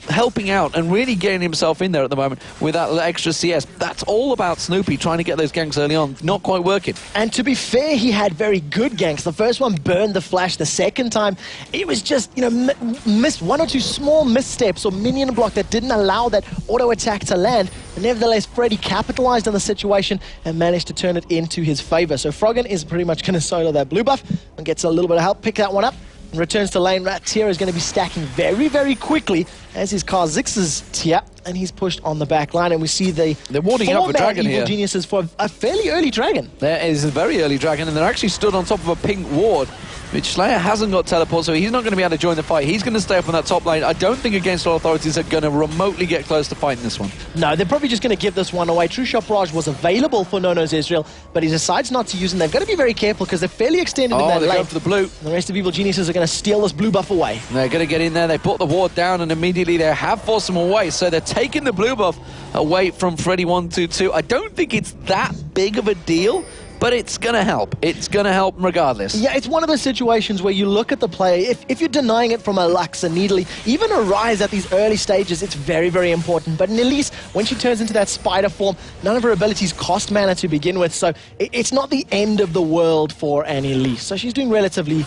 helping out and really getting himself in there at the moment with that extra CS. That's all about Snoopy trying to get those ganks early on. Not quite working. And to be fair, he had very good ganks. The first one burned the flash. The second time, it was just, you know, missed one or two small missteps or minion block that didn't allow that auto attack to land. And nevertheless, Freddy capitalized on the situation and managed to turn it into his favor. So Froggen is pretty much going to solo that blue buff and gets a little bit of help, pick that one up, and returns to lane. That tier is going to be stacking very, very quickly, as is Kha'Zix's tier, and he's pushed on the back line. And we see they're warming up for Dragon Evil here. Geniuses for a fairly early Dragon. There is a very early Dragon, and they're actually stood on top of a pink ward, which Slayer hasn't got teleport, so he's not going to be able to join the fight. He's going to stay up on that top lane. I don't think Against All Authorities are going to remotely get close to fighting this one. No, they're probably just going to give this one away. True Shot Barrage was available for Nono's Israel, but he decides not to use it. They've got to be very careful because they're fairly extended in that they're lane. going for the blue. The rest of Evil Geniuses are going to steal this blue buff away. They're going to get in there. They put the ward down, and immediately they have forced him away. So they're taking the blue buff away from Freddy122. I don't think it's that big of a deal, but it's going to help. It's going to help regardless. Yeah, it's one of those situations where you look at the player, if you're denying it from a Lux, a Needly, even a Rise at these early stages, it's very, very important. But in Elise, when she turns into that spider form, none of her abilities cost mana to begin with, so it's not the end of the world for an Elise. So she's doing relatively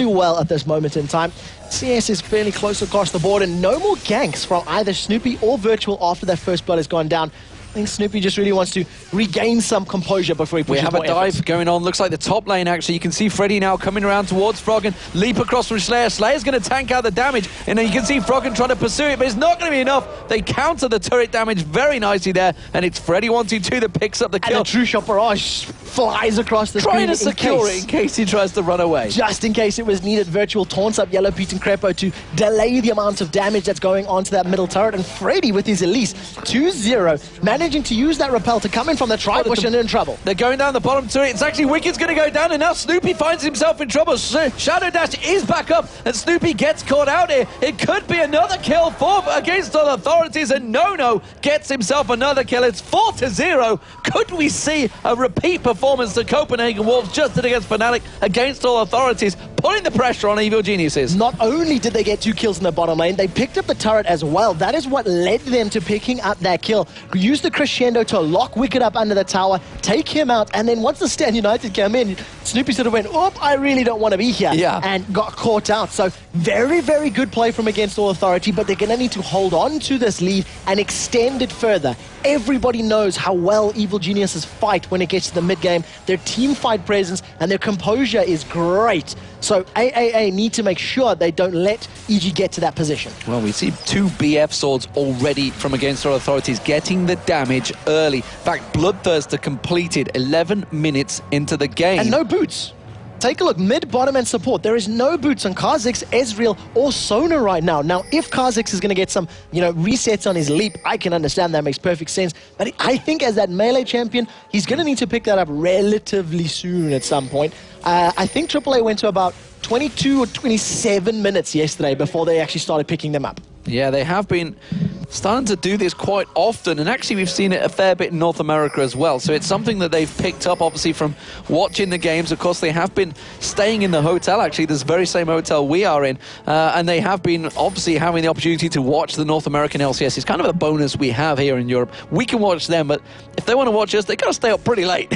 well at this moment in time. CS is fairly close across the board, and no more ganks from either Snoopy or Virtual after that first blood has gone down. I think Snoopy just really wants to regain some composure before he pushes We have a dive going on. Looks like the top lane, actually. You can see Freddy now coming around towards Froggen. Leap across from Slayer. Slayer's going to tank out the damage. And then you can see Froggen trying to pursue it, but it's not going to be enough. They counter the turret damage very nicely there. And it's Freddy122 that picks up the kill. And the True Shot Barrage flies across the screen. Trying to secure it in case he tries to run away. Just in case it was needed, Virtual taunts up Yellow Pete and Crepo to delay the amount of damage that's going onto that middle turret. And Freddy with his Elise 2-0, managing to use that repel to come in from the tri-push and in trouble. They're going down the bottom turret. It's actually Wicked's going to go down, and now Snoopy finds himself in trouble. Shadow Dash is back up, and Snoopy gets caught out here. It could be another kill for Against All Authorities, and Nono gets himself another kill. It's 4-0. Could we see a repeat performance to Copenhagen Wolves just against Fnatic Against All Authorities, putting the pressure on Evil Geniuses? Not only did they get 2 kills in the bottom lane, they picked up the turret as well. That is what led them to picking up that kill. Use the crescendo to lock Wicked up under the tower, take him out, and then once the Stand United came in, Snoopy sort of went, "Oop, I really don't want to be here," and got caught out. So very, very good play from Against All Authority, but they're going to need to hold on to this lead and extend it further. Everybody knows how well Evil Geniuses fight when it gets to the mid-game. Their team fight presence and their composure is great. So AAA need to make sure they don't let EG get to that position. Well, we see 2 BF swords already from Against All Authorities getting the damage early. In fact, Bloodthirster completed 11 minutes into the game. And no boots. Take a look, mid, bottom, and support. There is no boots on Kha'Zix, Ezreal, or Sona right now. Now, if Kha'Zix is going to get some, resets on his leap, I can understand that. Makes perfect sense. But I think as that melee champion, he's going to need to pick that up relatively soon at some point. I think AAA went to about 22 or 27 minutes yesterday before they actually started picking them up. Yeah, they have been starting to do this quite often, and actually we've seen it a fair bit in North America as well. So it's something that they've picked up, obviously, from watching the games. Of course, they have been staying in the hotel, actually, this very same hotel we are in, and they have been obviously having the opportunity to watch the North American LCS. It's kind of a bonus we have here in Europe. We can watch them, but if they want to watch us, they got to stay up pretty late.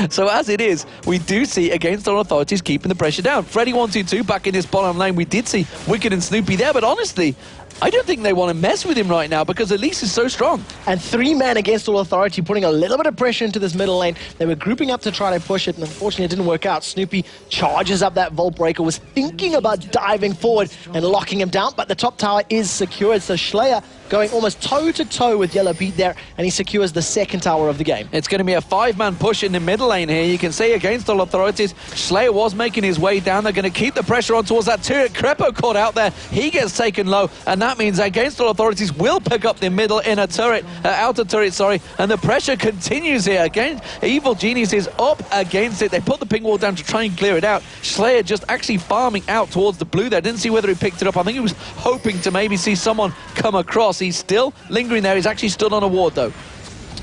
So as it is, we do see Against All Authorities keeping the pressure down. Freddy122 back in this bottom lane. We did see Wicked and Snoopy there, but honestly, I don't think they want to mess with him right now because Elise is so strong. And 3-man Against All Authority, putting a little bit of pressure into this middle lane. They were grouping up to try to push it, and unfortunately it didn't work out. Snoopy charges up that Vault Breaker, was thinking about diving forward and locking him down, but the top tower is secured, so Slayer going almost toe-to-toe with Yellow Pete there, and he secures the second tower of the game. It's going to be a 5-man push in the middle lane here. You can see Against All Authorities, Slayer was making his way down. They're going to keep the pressure on towards that turret. Crepo caught out there. He gets taken low, and that means Against All Authorities will pick up the middle inner turret, outer turret, sorry, and the pressure continues here. Again, Evil Genius is up against it. They put the ping wall down to try and clear it out. Slayer just actually farming out towards the blue there. Didn't see whether he picked it up. I think he was hoping to maybe see someone come across. He's still lingering there. He's actually stood on a ward, though.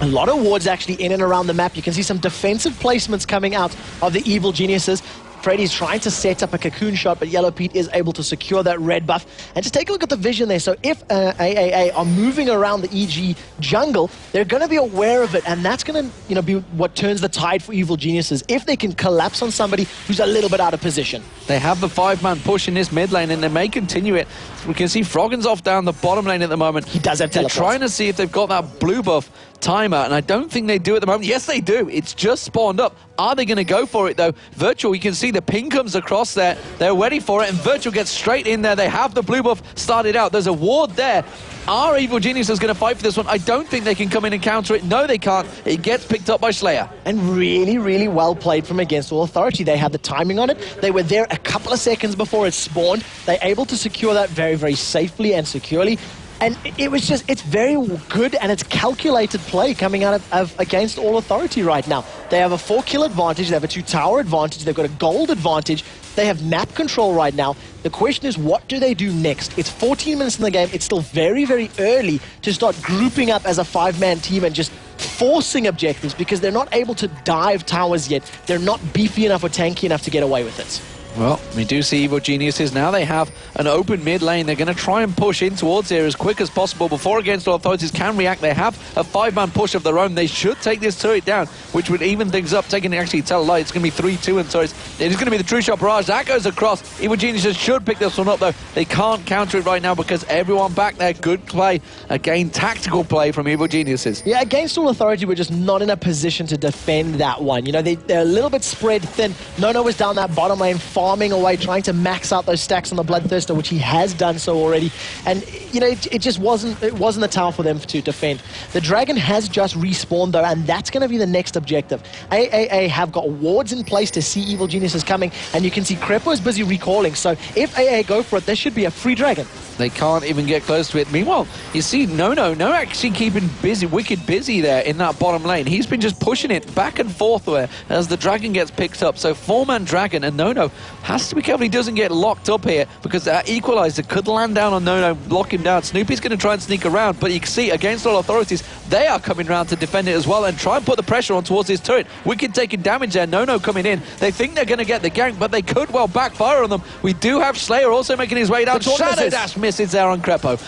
A lot of wards actually in and around the map. You can see some defensive placements coming out of the Evil Geniuses. Freddy's trying to set up a cocoon shot, but Yellow Pete is able to secure that red buff. And just take a look at the vision there. So if AAA are moving around the EG jungle, they're going to be aware of it, and that's going to be what turns the tide for Evil Geniuses if they can collapse on somebody who's a little bit out of position. They have the 5-man push in this mid lane, and they may continue it. We can see Froggen's off down the bottom lane at the moment. He does have They're teleports. trying to see if they've got that blue buff timer, and I don't think they do at the moment. Yes, they do. It's just spawned up. Are they going to go for it, though? Virtual, you can see the ping comes across there. They're ready for it, and Virtual gets straight in there. They have the blue buff started out. There's a ward there. Are Evil Geniuses going to fight for this one? I don't think they can come in and counter it. No, they can't. It gets picked up by Slayer. And really, really well played from Against All Authority. They had the timing on it. They were there a couple of seconds before it spawned. They're able to secure that very, very safely and securely. And it was just, it's very good and it's calculated play coming out of Against All Authority right now. They have a 4-kill advantage, they have a 2-tower advantage, they've got a gold advantage, they have map control right now. The question is, what do they do next? It's 14 minutes in the game, it's still very, very early to start grouping up as a 5-man team and just forcing objectives because they're not able to dive towers yet. They're not beefy enough or tanky enough to get away with it. Well, we do see Evil Geniuses. Now they have an open mid lane. They're going to try and push in towards here as quick as possible before Against All Authorities can react. They have a 5-man push of their own. They should take this turret down, which would even things up. Taking actually tell a lie. It's going to be 3-2 and so it is going to be the True Shot Barrage. That goes across. Evil Geniuses should pick this one up, though. They can't counter it right now because everyone back there. Good play. Again, tactical play from Evil Geniuses. Yeah, Against All Authority were just not in a position to defend that one. You know, they're a little bit spread thin. Nono was down that bottom lane, farming away, trying to max out those stacks on the Bloodthirster, which he has done so already. And, you know, it just wasn't the tower for them to defend. The Dragon has just respawned, though, and that's going to be the next objective. AAA have got wards in place to see Evil Geniuses coming, and you can see Crepo is busy recalling. So if AA go for it, there should be a free Dragon. They can't even get close to it. Meanwhile, you see No actually keeping busy, wicked busy there in that bottom lane. He's been just pushing it back and forth there as the Dragon gets picked up. So 4-man Dragon, and No has to be careful he doesn't get locked up here because that equalizer could land down on No, lock him down. Snoopy's going to try and sneak around, but you can see Against All Authorities, they are coming around to defend it as well and try and put the pressure on towards this turret. Wicked taking damage there. No coming in. They think they're going to get the gank, but they could well backfire on them. We do have Slayer also making his way down. Shadow Dash misses there on Crepo.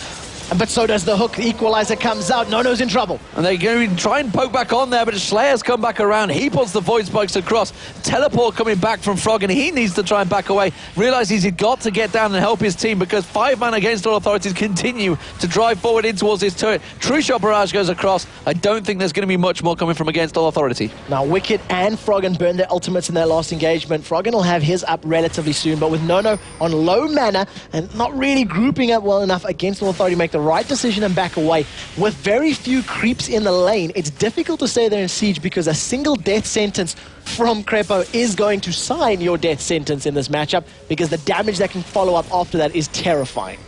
But so does the hook. The equalizer comes out. Nono's in trouble. And they're going to try and poke back on there, but Slayer's come back around. He puts the Void Spikes across. Teleport coming back from Frog, and he needs to try and back away. Realizes he's got to get down and help his team because 5-man Against All Authorities continue to drive forward in towards his turret. True Shot Barrage goes across. I don't think there's going to be much more coming from Against All Authority. Now, Wicked and Froggen burned their ultimates in their last engagement. Froggen will have his up relatively soon, but with Nono on low mana and not really grouping up well enough, Against All Authority make the right decision and back away. With very few creeps in the lane, it's difficult to stay there in siege because a single death sentence from Crepo is going to sign your death sentence in this matchup because the damage that can follow up after that is terrifying.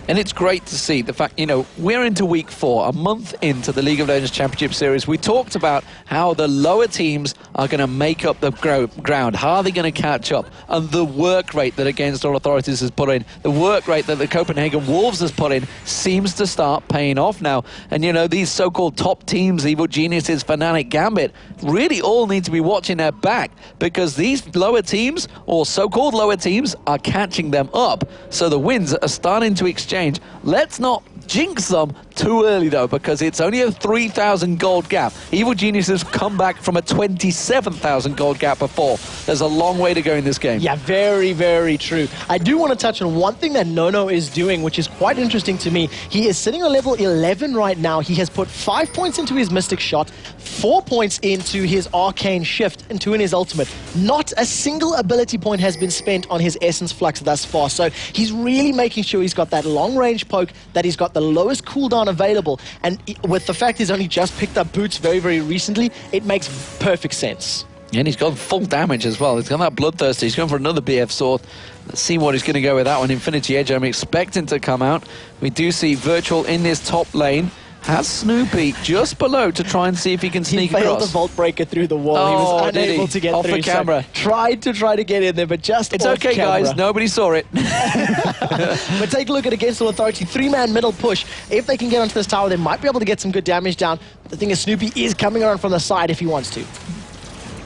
And it's great to see the fact, you know, we're into week 4, a month into the League of Legends Championship Series. We talked about how the lower teams are going to make up the ground. How are they going to catch up? And the work rate that Against All Authorities has put in, the work rate that the Copenhagen Wolves has put in, seems to start paying off now. And, you know, these so-called top teams, Evil Geniuses, Fnatic, Gambit, really all need to be watching their back because these lower teams, or so-called lower teams, are catching them up. So the wins are starting to exchange. Let's not jinx them too early, though, because it's only a 3,000 gold gap. Evil Geniuses come back from a 27,000 gold gap before. There's a long way to go in this game. Yeah, very, very true. I do want to touch on one thing that Nono is doing, which is quite interesting to me. He is sitting on level 11 right now. He has put 5 points into his Mystic Shot, 4 points into his Arcane Shift, and 2 in his Ultimate. Not a single ability point has been spent on his Essence Flux thus far, so he's really making sure he's got that long-range poke, that he's got the lowest cooldown available, and with the fact he's only just picked up boots very, very recently, it makes perfect sense. And he's got full damage as well. He's got that Bloodthirster. He's going for another BF Sword. Let's see what he's going to go with that one. Infinity Edge, I'm expecting to come out. We do see Virtual in this top lane. Has Snoopy just below to try and see if he can sneak across. He failed the Vault Breaker through the wall. He was unable to get off through. the camera. So tried to get in there, but just It's off okay, camera. guys. Nobody saw it. But take a look at Against All Authority. 3-man middle push. If they can get onto this tower, they might be able to get some good damage down. The thing is, Snoopy is coming around from the side if he wants to.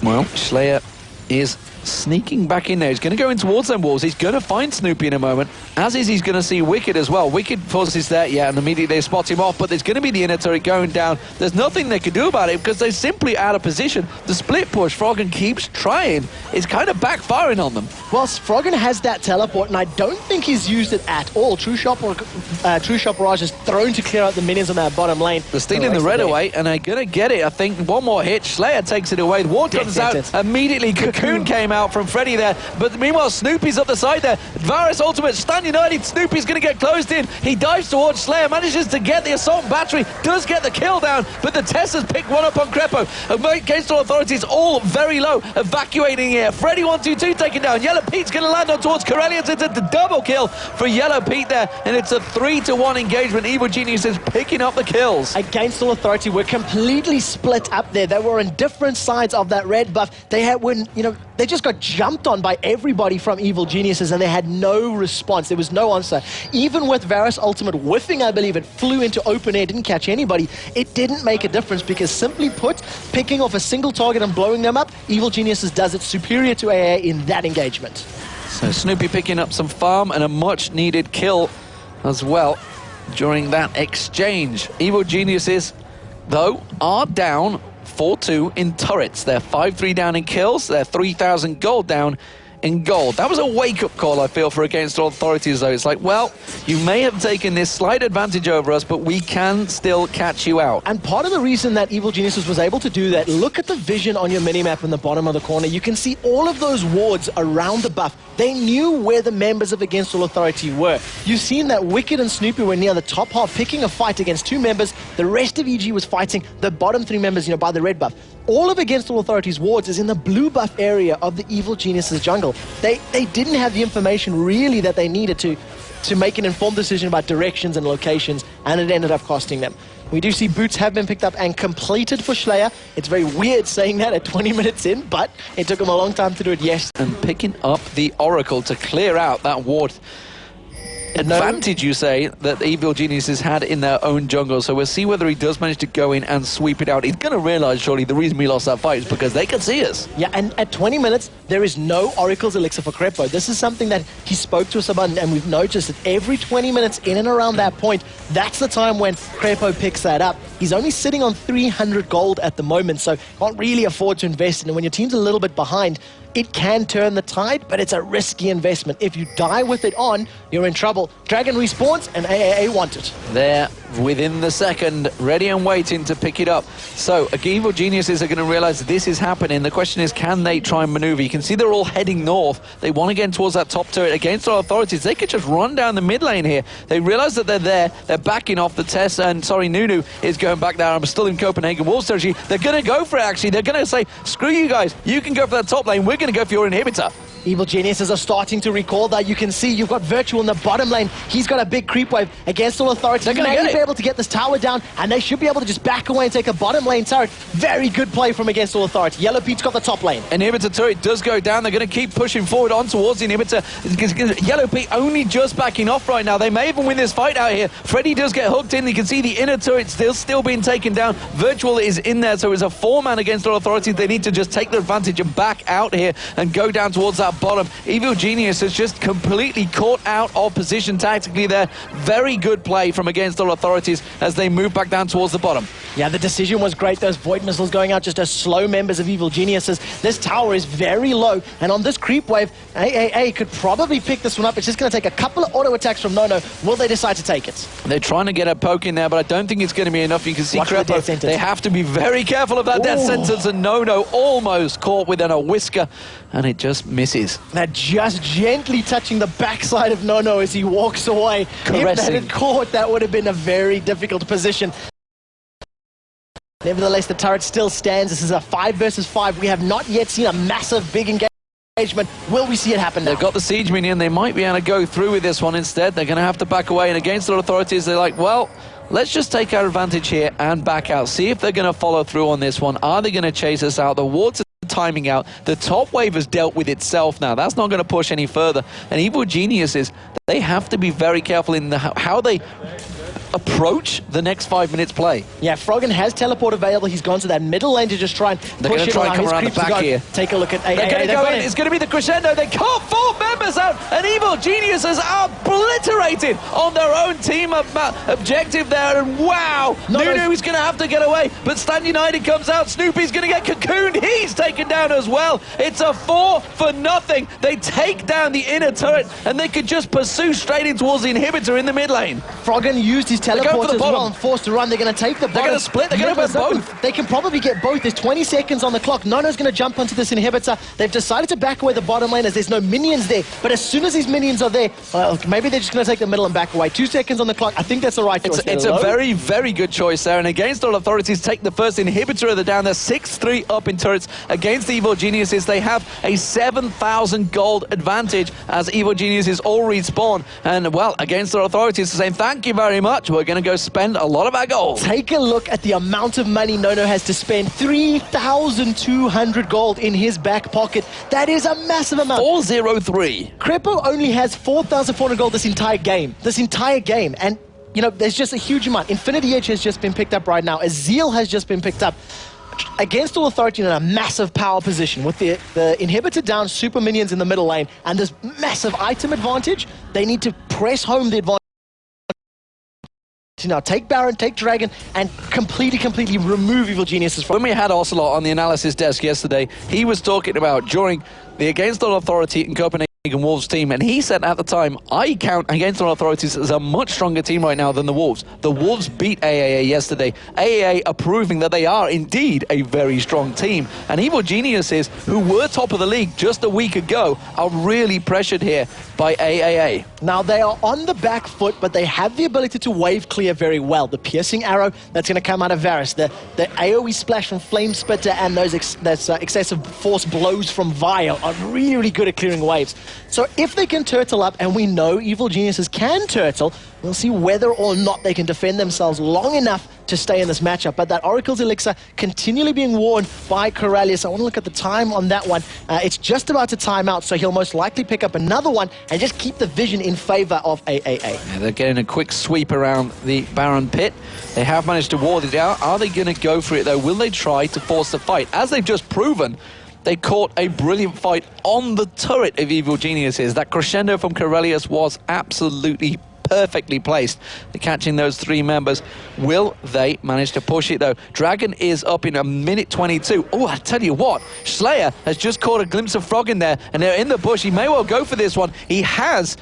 Well, Slayer is sneaking back in there. He's going to go in towards them walls. He's going to find Snoopy in a moment, as is he's going to see Wicked as well. Wicked forces there, yeah, and immediately they spot him off, but there's going to be the inner turret going down. There's nothing they can do about it because they're simply out of position. The split push, Froggen keeps trying. It's kind of backfiring on them. Well, Froggen has that teleport, and I don't think he's used it at all. True Shot Barrage is thrown to clear out the minions on that bottom lane. They're stealing the red away, and they're going to get it. I think one more hit. Slayer takes it away. The ward comes out. Immediately, Cocoon came out from Freddy there. But meanwhile, Snoopy's up the side there. Varus ultimate, Stun United. Snoopy's going to get closed in. He dives towards Slayer, manages to get the assault battery, does get the kill down, but the Tessers pick one up on Crepo. Against all authorities, all very low, evacuating here. Freddy 1-2-2 taken down. Yellow Pete's going to land on towards Corellians. It's a double kill for Yellow Pete there, and it's a 3-1 engagement. Evil Genius is picking up the kills. Against all authority, we're completely split up there. They were on different sides of that red buff. They had, they just got jumped on by everybody from Evil Geniuses, and they had no response. There was no answer. Even with Varus ultimate whiffing, I believe it flew into open air, didn't catch anybody. It didn't make a difference because, simply put, picking off a single target and blowing them up, Evil Geniuses does it superior to AAA in that engagement. So Snoopy picking up some farm and a much needed kill as well during that exchange. Evil Geniuses, though, are down 4-2 in turrets. They're 5-3 down in kills. They're 3,000 gold down in gold. That was a wake-up call, I feel, for Against All Authorities, though. It's like, well, you may have taken this slight advantage over us, but we can still catch you out. And part of the reason that Evil Geniuses was able to do that, look at the vision on your minimap in the bottom of the corner. You can see all of those wards around the buff. They knew where the members of Against All Authority were. You've seen that Wicked and Snoopy were near the top half, picking a fight against 2 members. The rest of EG was fighting the bottom 3 members, by the red buff. All of Against All Authority's wards is in the blue buff area of the Evil Geniuses jungle. They didn't have the information really that they needed to make an informed decision about directions and locations, and it ended up costing them. We do see boots have been picked up and completed for Slayer. It's very weird saying that at 20 minutes in, but it took him a long time to do it, yes. And picking up the Oracle to clear out that ward advantage, you say, that Evil Geniuses had in their own jungle. So we'll see whether he does manage to go in and sweep it out. He's going to realize, surely, the reason we lost that fight is because they can see us. Yeah, and at 20 minutes, there is no Oracle's Elixir for Crepo. This is something that he spoke to us about, and we've noticed that every 20 minutes in and around that point, that's the time when Crepo picks that up. He's only sitting on 300 gold at the moment, so can't really afford to invest in it. And when your team's a little bit behind, it can turn the tide, but it's a risky investment. If you die with it on, you're in trouble. Dragon respawns, and AAA want it. They're within the second, ready and waiting to pick it up. So, Evil Geniuses are going to realize this is happening. The question is, can they try and maneuver? You can see they're all heading north. They want to get towards that top turret. Against all authorities, they could just run down the mid lane here. They realize that they're there. They're backing off. The Tess, and sorry, Nunu is going back there. I'm still in Copenhagen Wolves territory. They're going to go for it, actually. They're going to say, screw you guys. You can go for that top lane. We're going to go for your inhibitor. Evil Geniuses are starting to recall that. You can see you've got Virtual in the bottom lane. He's got a big creep wave Against All Authority. They're going to be able to get this tower down, and they should be able to just back away and take a bottom lane turret. Very good play from Against All Authority. Yellow Pete's got the top lane. Inhibitor turret does go down. They're going to keep pushing forward on towards the inhibitor. Yellow Pete only just backing off right now. They may even win this fight out here. Freddy does get hooked in. You can see the inner turret still being taken down. Virtual is in there, so it's a 4-man Against All Authority. They need to just take the advantage and back out here and go down towards that bottom. Evil Genius has just completely caught out of position tactically there. Very good play from Against All Authorities as they move back down towards the bottom. Yeah, the decision was great. Those Void Missiles going out just as slow members of Evil Geniuses. This tower is very low, and on this creep wave, AAA could probably pick this one up. It's just going to take a couple of auto attacks from Nono. Will they decide to take it? They're trying to get a poke in there, but I don't think it's going to be enough. You can see Crepo, they have to be very careful of that death sentence, and Nono almost caught within a whisker, and it just misses. They're just gently touching the backside of Nono as he walks away. Caressing. If that had caught, that would have been a very difficult position. Nevertheless, the turret still stands. This is a 5 versus 5. We have not yet seen a massive, big engagement. Will we see it happen now? They've got the siege minion. They might be able to go through with this one instead. They're going to have to back away, and Against All Authorities, they're like, well, let's just take our advantage here and back out. See if they're going to follow through on this one. Are they going to chase us out? The wards are timing out. The top wave has dealt with itself now. That's not going to push any further. And Evil Geniuses, they have to be very careful in how they approach the next 5 minutes play. Yeah, Froggen has teleport available. He's gone to that middle lane to just try and They're push going to it try on. and come His around the creeps are back gone. here. Take a look at AAA. They're going to They've go got in. him. It's going to be the crescendo. They caught 4 members out, and Evil Geniuses are obliterated on their own team objective there. And wow, Nunu is going to have to get away. But Stan United comes out. Snoopy's going to get cocooned. He's taken down as well. It's a 4-0. They take down the inner turret, and they could just pursue straight in towards the inhibitor in the mid lane. Froggen used his teleport as well and forced to run. They're going to take the bottom. They're going to split. They're going to win both. They can probably get both. There's 20 seconds on the clock. Nono's going to jump onto this inhibitor. They've decided to back away the bottom lane as there's no minions there. But as soon as these minions are there, maybe they're just going to take the middle and back away. 2 seconds on the clock. I think that's the right choice. It's a very, very good choice there. And against all authorities, take the first inhibitor of the down. They're 6-3 up in turrets against the Evil Geniuses. They have a 7,000 gold advantage as Evil Geniuses all respawn. And, well, against our authorities, saying thank you very much. We're going to go spend a lot of our gold. Take a look at the amount of money Nono has to spend. 3,200 gold in his back pocket. That is a massive amount. 403. Crepo only has 4,400 gold this entire game. And, you know, there's just a huge amount. Infinity Edge has just been picked up right now. Azeel has just been picked up. Against all authority in a massive power position with the inhibitor down, super minions in the middle lane, and this massive item advantage, they need to press home the advantage. Now take Baron, take Dragon, and completely remove Evil Geniuses from. When we had Ocelot on the analysis desk yesterday, he was talking about during the Against All Authority in Copenhagen Wolves team, and he said at the time, I count Against All Authorities as a much stronger team right now than the Wolves. The Wolves beat AAA yesterday. AAA are proving that they are indeed a very strong team. And Evil Geniuses, who were top of the league just a week ago, are really pressured here by AAA. Now they are on the back foot, but they have the ability to wave clear very well. The piercing arrow that's going to come out of Varus, the AoE splash from Flame Spitter, and those excessive force blows from Vile are really good at clearing waves. So if they can turtle up, and we know Evil Geniuses can turtle, we'll see whether or not they can defend themselves long enough to stay in this matchup. But that Oracle's Elixir continually being worn by Corellius. I want to look at the time on that one. It's just about to time out, so he'll most likely pick up another one and just keep the vision in favor of AAA. Yeah, they're getting a quick sweep around the Baron pit. They have managed to ward it out. Are they going to go for it, though? Will they try to force the fight? As they've just proven, they caught a brilliant fight on the turret of Evil Geniuses. That crescendo from Corellius was absolutely perfectly placed. They're catching those 3 members. Will they manage to push it, though? Dragon is up in a minute 22. Oh, I tell you what, Slayer has just caught a glimpse of Frog in there, and they're in the bush. He may well go for this one. He has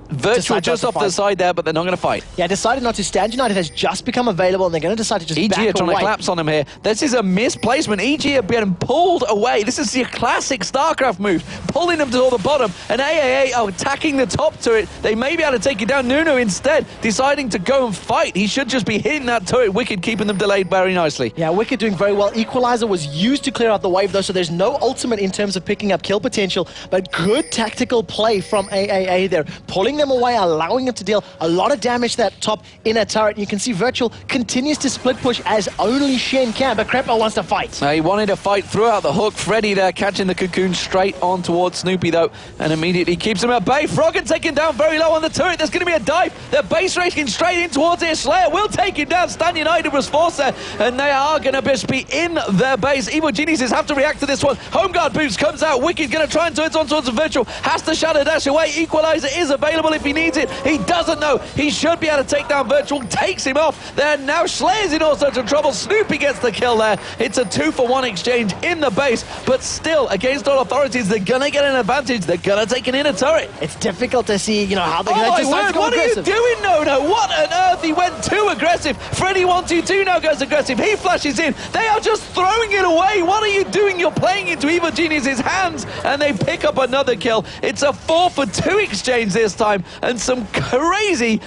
Virtual just off the side there, but they're not going to fight. Yeah, decided not to. Stand United has just become available, and they're going to decide to just back away. EG are trying to collapse on him here. This is a misplacement. EG are being pulled away. This is your classic StarCraft move, pulling them to the bottom, and AAA are attacking the top turret. They may be able to take it down. Nuno instead deciding to go and fight. He should just be hitting that turret. Wicked keeping them delayed very nicely. Yeah, Wicked doing very well. Equalizer was used to clear out the wave, though, so there's no ultimate in terms of picking up kill potential, but good tactical play from AAA there, pulling them away, allowing him to deal a lot of damage to that top inner turret. You can see Virtual continues to split push as only Shen can, but Crepo wants to fight. He wanted to fight throughout the hook. Freddy there catching the cocoon straight on towards Snoopy, though, and immediately keeps him at bay. Froggen taken down very low on the turret. There's going to be a dive. They're base racing straight in towards it. Slayer will take him down. Stan United was forced there, and they are going to just be in their base. Evil Geniuses have to react to this one. Home guard boost comes out. Wicked going to try and turn it on towards the Virtual. Has to shadow dash away. Equalizer is available if he needs it. He doesn't know. He should be able to take down Virtual. Takes him off. There now Slayer's in all sorts of trouble. Snoopy gets the kill there. It's a 2-for-1 exchange in the base, but still, against all authorities, they're going to get an advantage. They're going to take an inner turret. It's difficult to see, you know, how they're going to decide to go aggressive. What are you doing, Nono? What on earth? He went too aggressive. Freddy 122 now goes aggressive. He flashes in. They are just throwing it away. What are you doing? You're playing into Evil Genius's hands, and they pick up another kill. It's a 4-for-2 exchange this time, and some crazy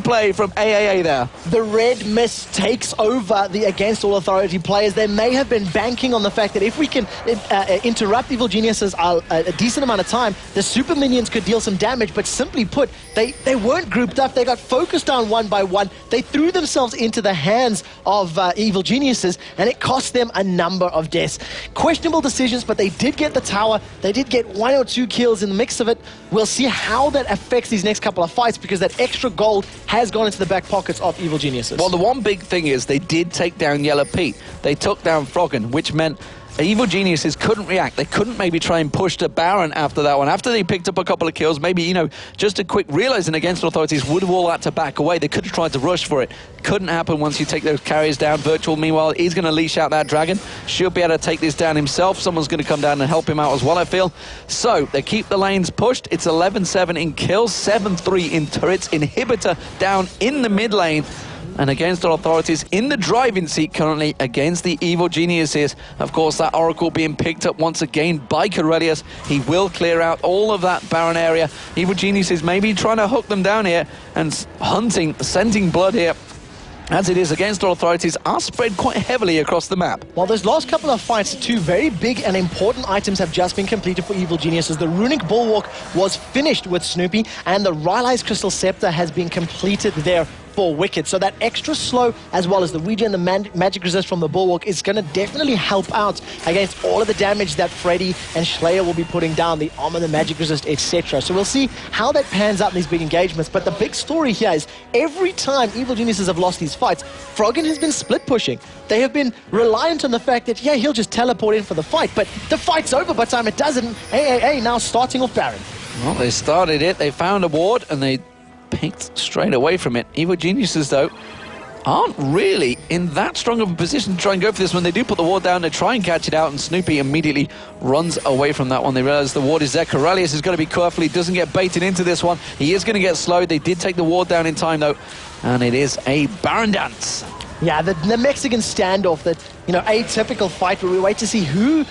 play from AAA there. The red mist takes over the Against All Authority players. They may have been banking on the fact that if we can interrupt Evil Geniuses a decent amount of time, the super minions could deal some damage, but simply put, they weren't grouped up. They got focused down one by one. They threw themselves into the hands of Evil Geniuses, and it cost them a number of deaths. Questionable decisions, but they did get the tower. They did get 1 or 2 kills in the mix of it. We'll see how that affects these next couple of fights because that extra gold has gone into the back pockets of Evil Geniuses. Well, the one big thing is they did take down Yellow Pete. They took down Froggen, which meant Evil Geniuses couldn't react. They couldn't maybe try and push to Baron after that one. After they picked up a couple of kills, maybe, you know, just a quick realizing against Authorities would have all had to back away. They could have tried to rush for it. Couldn't happen once you take those carriers down. Virtual, meanwhile, he's going to leash out that dragon. Should be able to take this down himself. Someone's going to come down and help him out as well, I feel. So, they keep the lanes pushed. It's 11-7 in kills, 7-3 in turrets. Inhibitor down in the mid lane. And against our Authorities in the driving seat currently against the Evil Geniuses. Of course, that Oracle being picked up once again by Corellius. He will clear out all of that Baron area. Evil Geniuses maybe trying to hook them down here and hunting, scenting blood here. As it is against our Authorities, are spread quite heavily across the map. Well, those last couple of fights, two very big and important items have just been completed for Evil Geniuses. The Runic Bulwark was finished with Snoopy, and the Rylai's Crystal Scepter has been completed there for Wicked. So that extra slow, as well as the regen, the magic resist from the Bulwark, is going to definitely help out against all of the damage that Freddy and Slayer will be putting down, the armor, the magic resist, etc. So we'll see how that pans out in these big engagements. But the big story here is every time Evil Geniuses have lost these fights, Froggen has been split pushing. They have been reliant on the fact that, yeah, he'll just teleport in for the fight, but the fight's over by the time it doesn't. AAA now starting off Baron. Well, they started it, they found a ward, and they picked straight away from it. Evil Geniuses, though, aren't really in that strong of a position to try and go for this. When they do put the ward down, they try and catch it out, and Snoopy immediately runs away from that one. They realize the ward is there. Corellius is going to be careful. He doesn't get baited into this one. He is going to get slowed. They did take the ward down in time, though, and it is a Baron dance. Yeah, the Mexican standoff, that, you know, atypical fight where we wait to see who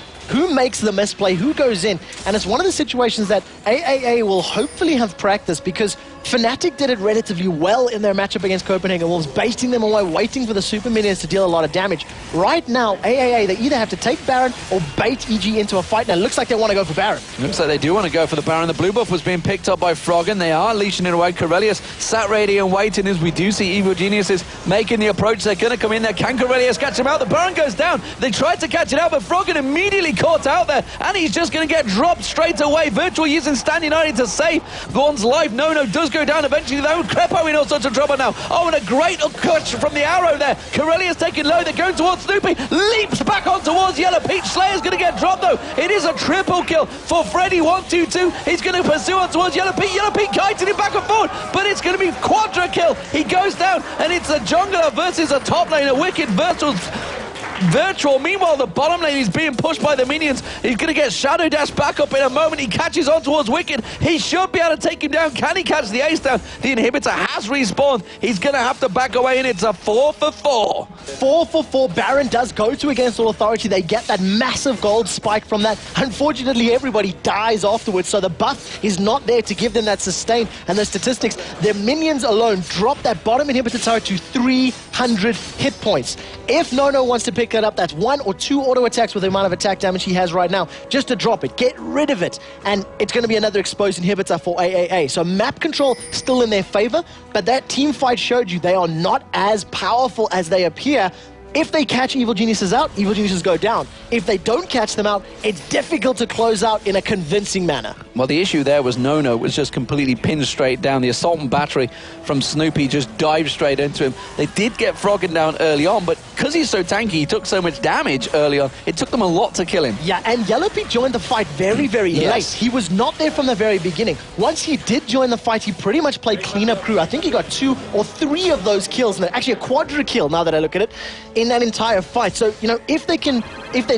makes the misplay, who goes in. And it's one of the situations that AAA will hopefully have practice, because Fnatic did it relatively well in their matchup against Copenhagen Wolves, baiting them away, waiting for the super minions to deal a lot of damage. Right now, AAA, they either have to take Baron or bait EG into a fight, and it looks like they want to go for Baron. Looks like they do want to go for the Baron. The blue buff was being picked up by Froggen. They are leashing it away. Corellius sat ready and waiting as we do see Evil Geniuses making the approach. They're going to come in there. Can Corellius catch him out? The Baron goes down. They tried to catch it out, but Froggen immediately caught out there, and he's just going to get dropped straight away. Virtual using Stand United to save Gorn's life. No does go down eventually, though. Crepo in all sorts of trouble now. Oh, and a great catch from the arrow there. Corellius taking low. They're going towards Snoopy. Leaps back on towards Yellow Peach. Slayer's going to get dropped, though. It is a triple kill for Freddy. 1-2-2. He's going to pursue on towards Yellow Peach. Yellow Peach kiting him back and forward, but it's going to be quadra kill. He goes down, and it's a jungler versus a top lane. A Wicked Virtual. Meanwhile, the bottom lane is being pushed by the minions. He's going to get Shadow Dash back up in a moment. He catches on towards Wicked. He should be able to take him down. Can he catch the ace down? The inhibitor has respawned. He's going to have to back away, and it's a 4-for-4. 4-for-4. Baron does go to against all authority. They get that massive gold spike from that. Unfortunately, everybody dies afterwards, so the buff is not there to give them that sustain. And the statistics, their minions alone drop that bottom inhibitor tower to 300 hit points. If Nono wants to pick that up, that's 1 or 2 auto attacks with the amount of attack damage he has right now. Just to drop it, get rid of it, and it's going to be another exposed inhibitor for AAA. So map control still in their favor, but that team fight showed you they are not as powerful as they appear. If they catch Evil Geniuses out, Evil Geniuses go down. If they don't catch them out, it's difficult to close out in a convincing manner. Well, the issue there was Nono was just completely pinned straight down. The assault and battery from Snoopy just dived straight into him. They did get Froggen down early on, but because he's so tanky, he took so much damage early on, it took them a lot to kill him. Yeah, and Yellow Pete joined the fight very, very late. He was not there from the very beginning. Once he did join the fight, he pretty much played cleanup crew. I think he got 2 or 3 of those kills, and actually a quadra kill, now that I look at it, in that entire fight. So, you know, if they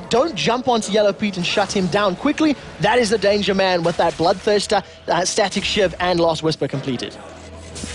don't jump onto Yellow Pete and shut him down quickly, that is the danger man with that Bloodthirster, Static Shiv, and Last Whisper completed.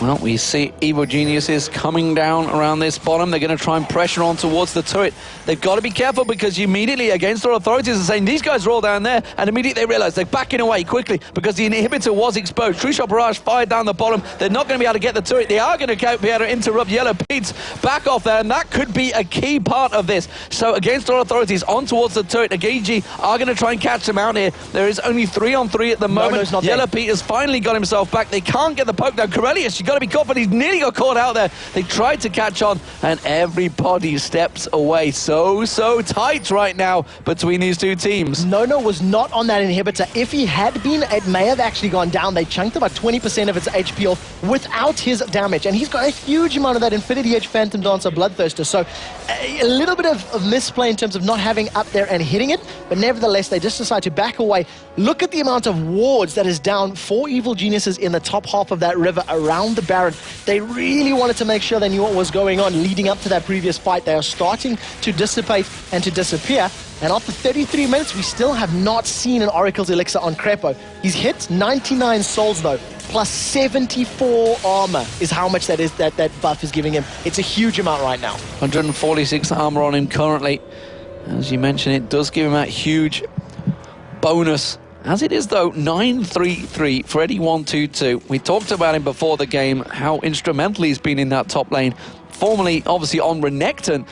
Well, we see Evil Geniuses coming down around this bottom. They're going to try and pressure on towards the turret. They've got to be careful, because immediately against our authorities are saying these guys are all down there, and immediately they realize they're backing away quickly because the inhibitor was exposed. True Shot Barrage fired down the bottom. They're not going to be able to get the turret. They are going to be able to interrupt Yellow Pete's back off there, and that could be a key part of this. So against our authorities on towards the turret, Agagi are going to try and catch them out here. There is only 3-on-3 at the moment. Yellow Pete has finally got himself back. They can't get the poke down. Corellius, You got to be confident. He's nearly got caught out there. They tried to catch on, and everybody steps away. So tight right now between these two teams. Nono was not on that inhibitor. If he had been, it may have actually gone down. They chunked about 20% of its HP off without his damage, and he's got a huge amount of that Infinity Edge Phantom Dancer Bloodthirster. So a little bit of misplay in terms of not having up there and hitting it, but nevertheless, they just decide to back away. Look at the amount of wards that is down for Evil Geniuses in the top half of that river around the Baron. They really wanted to make sure they knew what was going on leading up to that previous fight. They are starting to dissipate and to disappear. And after 33 minutes, we still have not seen an Oracle's Elixir on Crepo. He's hit 99 souls though, plus 74 armor is how much that buff is giving him. It's a huge amount right now. 146 armor on him currently. As you mentioned, it does give him that huge bonus. As it is though, 9-3-3, Freddy122. We talked about him before the game, how instrumental he's been in that top lane. Formerly, obviously, on Renekton.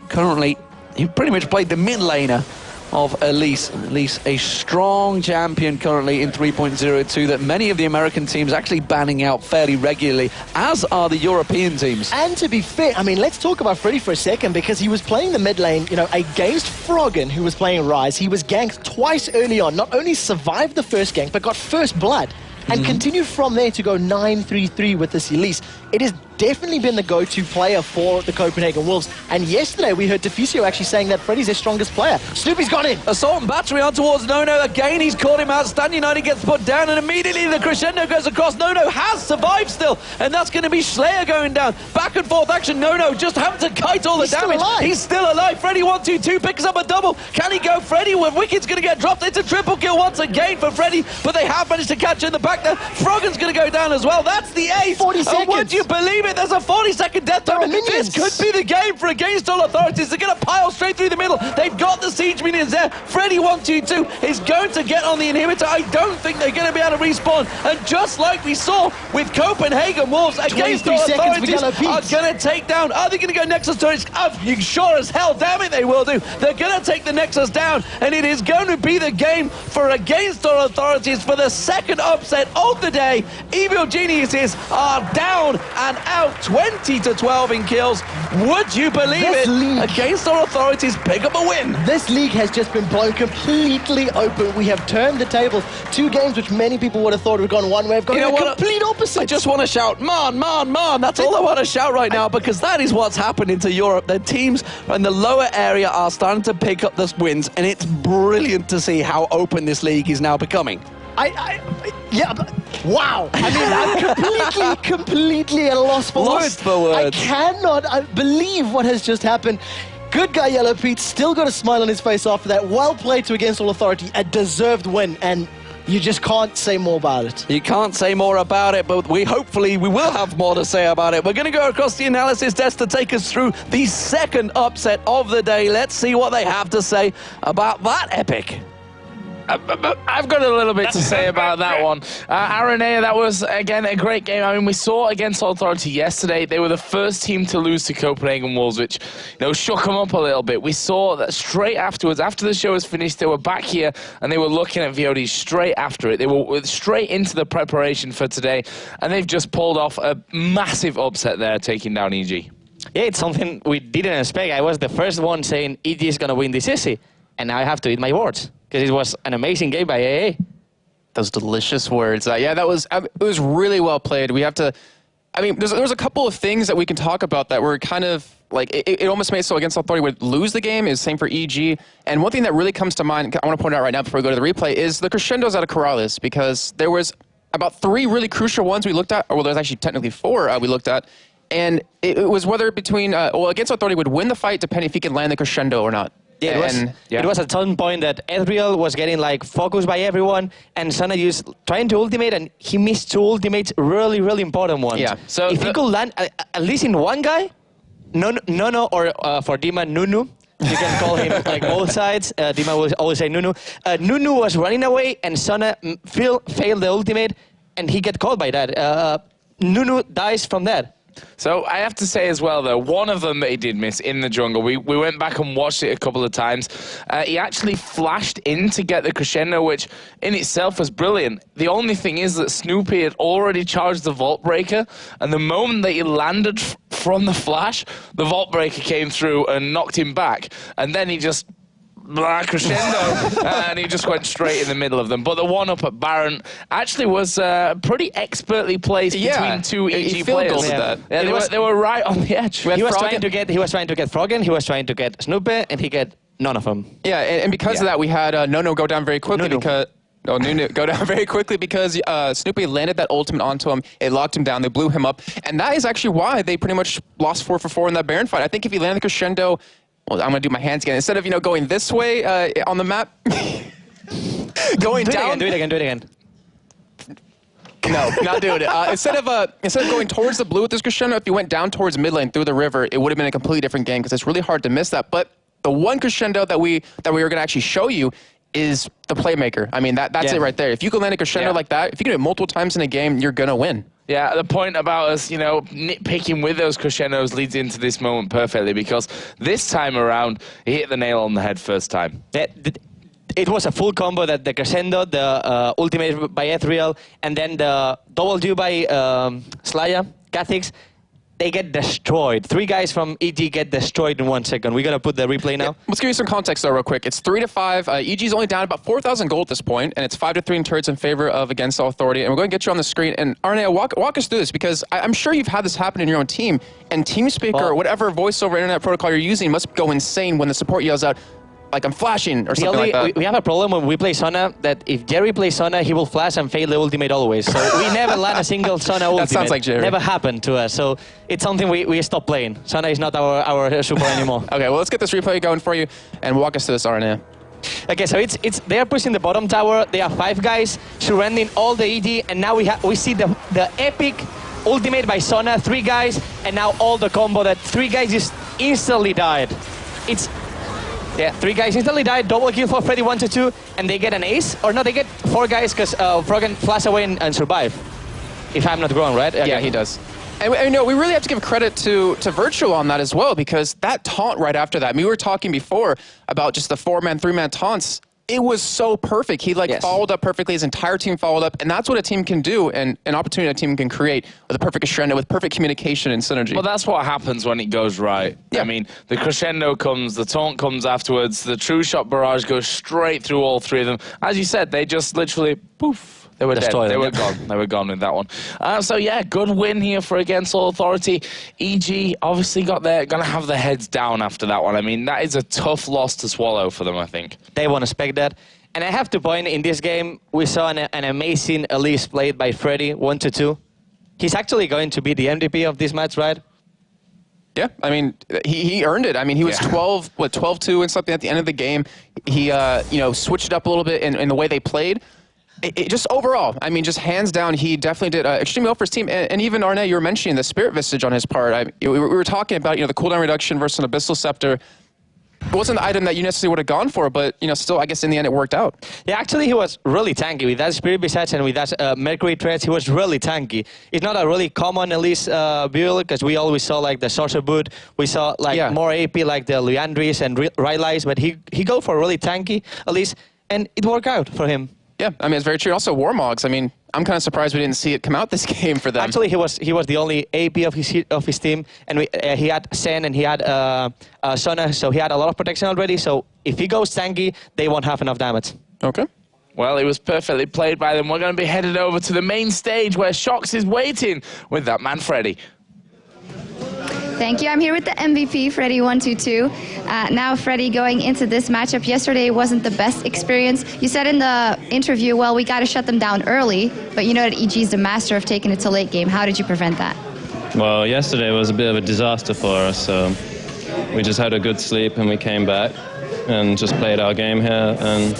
Currently, he pretty much played the mid laner of Elise. Elise, a strong champion currently in 3.02 that many of the American teams actually banning out fairly regularly, as are the European teams. And to be fair, I mean, let's talk about Freddy for a second, because he was playing the mid lane, you know, against Froggen, who was playing Ryze. He was ganked twice early on, not only survived the first gank, but got first blood. And continued from there to go 9-3-3 with this Elise. It has definitely been the go-to player for the Copenhagen Wolves. And yesterday we heard Deficio actually saying that Freddy's their strongest player. Snoopy's got him. Assault and battery on towards Nono. Again, he's caught him out. Stan United gets put down, and immediately the crescendo goes across. Nono has survived still, and that's going to be Slayer going down. Back and forth action. Nono just having to kite all the damage. He's still alive. Freddy122 picks up a double. Can he go Freddy? When Wicked's going to get dropped. It's a triple kill once again for Freddy, but they have managed to catch in the back there. Froggen's going to go down as well. That's the ace. 40 seconds. Would you believe it? There's a 40-second death time. This could be the game for Against All Authorities. They're going to pile straight through the middle. They've got the siege minions there. Freddy122 is going to get on the inhibitor. I don't think they're going to be able to respawn. And just like we saw with Copenhagen Wolves, Against All Authorities are going to take down. Are they going to go Nexus turrets? You sure as hell, damn it, they will do. They're going to take the Nexus down, and it is going to be the game for Against All Authorities for the second upset of the day. Evil Geniuses are down and out 20-12 in kills. Would you believe This it? league- Against All Authorities pick up a win. This league has just been blown completely open. We have turned the tables. Two games which many people would have thought would have gone one way have gone in the complete opposite. I just want to shout, man, man, man. That's all I want to shout right now, because that is what's happening to Europe. The teams in the lower area are starting to pick up the wins, and it's brilliant to see how open this league is now becoming. Yeah, but, wow. I mean, I'm completely at a loss for words. I cannot believe what has just happened. Good guy, Yellow Pete, still got a smile on his face after that. Well played to Against All Authority, a deserved win, and you just can't say more about it. You can't say more about it, but hopefully we will have more to say about it. We're going to go across the analysis desk to take us through the second upset of the day. Let's see what they have to say about that epic. I've got a little bit to say about that one. Aranea, that was, again, a great game. I mean, we saw Against All Authority yesterday. They were the first team to lose to Copenhagen Wolves, which, shook them up a little bit. We saw that straight afterwards, after the show was finished, they were back here and they were looking at VOD straight after it. They were straight into the preparation for today, and they've just pulled off a massive upset there, taking down EG. Yeah, it's something we didn't expect. I was the first one saying EG is going to win this easy, and now I have to eat my words, because it was an amazing game by AA. Those delicious words. Yeah, it was really well played. We have to, I mean, there's a couple of things that we can talk about that were kind of, like, it almost made so Against Authority would lose the game. Is same for EG. And one thing that really comes to mind, I want to point out right now before we go to the replay, is the crescendos out of Corrales, because there was about 3 really crucial ones we looked at, or well, there's actually technically 4 we looked at, and it was whether between, Against Authority would win the fight depending if he can land the crescendo or not. Yeah, it was at some point that Ezreal was getting focused by everyone, and Sana was trying to ultimate, and he missed 2 ultimates, really, really important ones. Yeah. So if he could land at least in one guy, Nono, or for Dima, Nunu. You can call him both sides. Dima will always say Nunu. Nunu was running away, and Sana failed the ultimate, and he get caught by that. Nunu dies from that. So I have to say as well, though, one of them that he did miss in the jungle, we went back and watched it a couple of times. He actually flashed in to get the crescendo, which in itself was brilliant. The only thing is that Snoopy had already charged the Vault Breaker, and the moment that he landed from the flash, the Vault Breaker came through and knocked him back, and then he just... crescendo, and he just went straight in the middle of them. But the one up at Baron actually was pretty expertly placed between two EG players. They were right on the edge. He was trying to get Froggen, he was trying to get Snoopy, and he get none of them. Yeah, and because of that, we had Nono go down very quickly because. Oh, Nunu go down very quickly because Snoopy landed that ultimate onto him. It locked him down. They blew him up. And that is actually why they pretty much lost 4 for 4 in that Baron fight. I think if he landed the crescendo, well, I'm going to do my hands again. Instead of, going this way on the map, going down. Do it again. No, not doing it. Instead of going towards the blue with this crescendo, if you went down towards mid lane through the river, it would have been a completely different game because it's really hard to miss that. But the one crescendo that we were going to actually show you is the playmaker. I mean, that's it right there. If you can land a crescendo like that, if you can do it multiple times in a game, you're going to win. Yeah, the point about us, nitpicking with those crescendos leads into this moment perfectly because this time around, he hit the nail on the head first time. It was a full combo that the crescendo, the ultimate by Ethereal, and then the double do by Slaya, Kha'Zix. They get destroyed. 3 guys from EG get destroyed in 1 second. We're going to put the replay now. Yeah, let's give you some context, though, real quick. It's 3-5. EG's only down about 4,000 gold at this point, and it's 5-3 in turrets in favor of Against All Authority. And we're going to get you on the screen. And Arne, walk us through this, because I'm sure you've had this happen in your own team, and TeamSpeak or whatever voice over internet protocol you're using must go insane when the support yells out, like I'm flashing or something like that. We have a problem when we play Sona that if Jerry plays Sona, he will flash and fail the ultimate always. So we never land a single Sona ultimate. That sounds like Jerry. Never happened to us. So it's something we stopped playing. Sona is not our super anymore. Okay, well, let's get this replay going for you and walk us through this, Arne. Okay, so they are pushing the bottom tower. They are 5 guys surrounding all the EG, and now we see the epic ultimate by Sona, 3 guys, and now all the combo that 3 guys just instantly died. Yeah, 3 guys instantly died, double kill for Freddy 1-2, and they get an ace? Or no, they get 4 guys because Froggen flash away and survive. If I'm not wrong, right? Okay. Yeah, he does. And we really have to give credit to Virtual on that as well, because that taunt right after that, I mean, we were talking before about just the 4-man, 3-man taunts. It was so perfect. He followed up perfectly. His entire team followed up, and that's what a team can do, and an opportunity a team can create with a perfect crescendo, with perfect communication and synergy. Well, that's what happens when it goes right. Yeah. I mean, the crescendo comes, the taunt comes afterwards, the true shot barrage goes straight through all 3 of them. As you said, they just literally poof. They were dead. They were gone. They were gone with that one. So yeah, good win here for Against All Authority. EG obviously gonna have their heads down after that one. I mean, that is a tough loss to swallow for them, I think. They won't expect that. And I have to point, in this game, we saw an amazing Elise played by Freddy, 1-2. He's actually going to be the MVP of this match, right? Yeah, I mean, he earned it. I mean, he was 12-2 and something at the end of the game. He, switched it up a little bit in the way they played. Just overall, I mean, just hands down, he definitely did extremely well for his team. And even, Arne, you were mentioning the Spirit Visage on his part. We were talking about, the cooldown reduction versus an Abyssal Scepter. It wasn't the item that you necessarily would have gone for, but, still, I guess in the end it worked out. Yeah, actually, he was really tanky. With that Spirit Visage and with that Mercury Threads, he was really tanky. It's not a really common Elise build, because we always saw, the Sorcerer Boot. We saw, more AP, like the Leandris and Rylais, but he go for really tanky Elise, and it worked out for him. Yeah, I mean, it's very true. Also, Warmogs. I mean, I'm kind of surprised we didn't see it come out this game for them. Actually, he was the only AP of his team, and he had Sen and he had Sona, so he had a lot of protection already. So if he goes tanky, they won't have enough damage. Okay. Well, it was perfectly played by them. We're going to be headed over to the main stage where Shox is waiting with that man, Freddy. Thank you. I'm here with the MVP, Freddy 122. Now, Freddy, going into this matchup, yesterday wasn't the best experience. You said in the interview, well, we got to shut them down early, but you know that EG is the master of taking it to late game. How did you prevent that? Well, yesterday was a bit of a disaster for us. So we just had a good sleep and we came back and just played our game here. And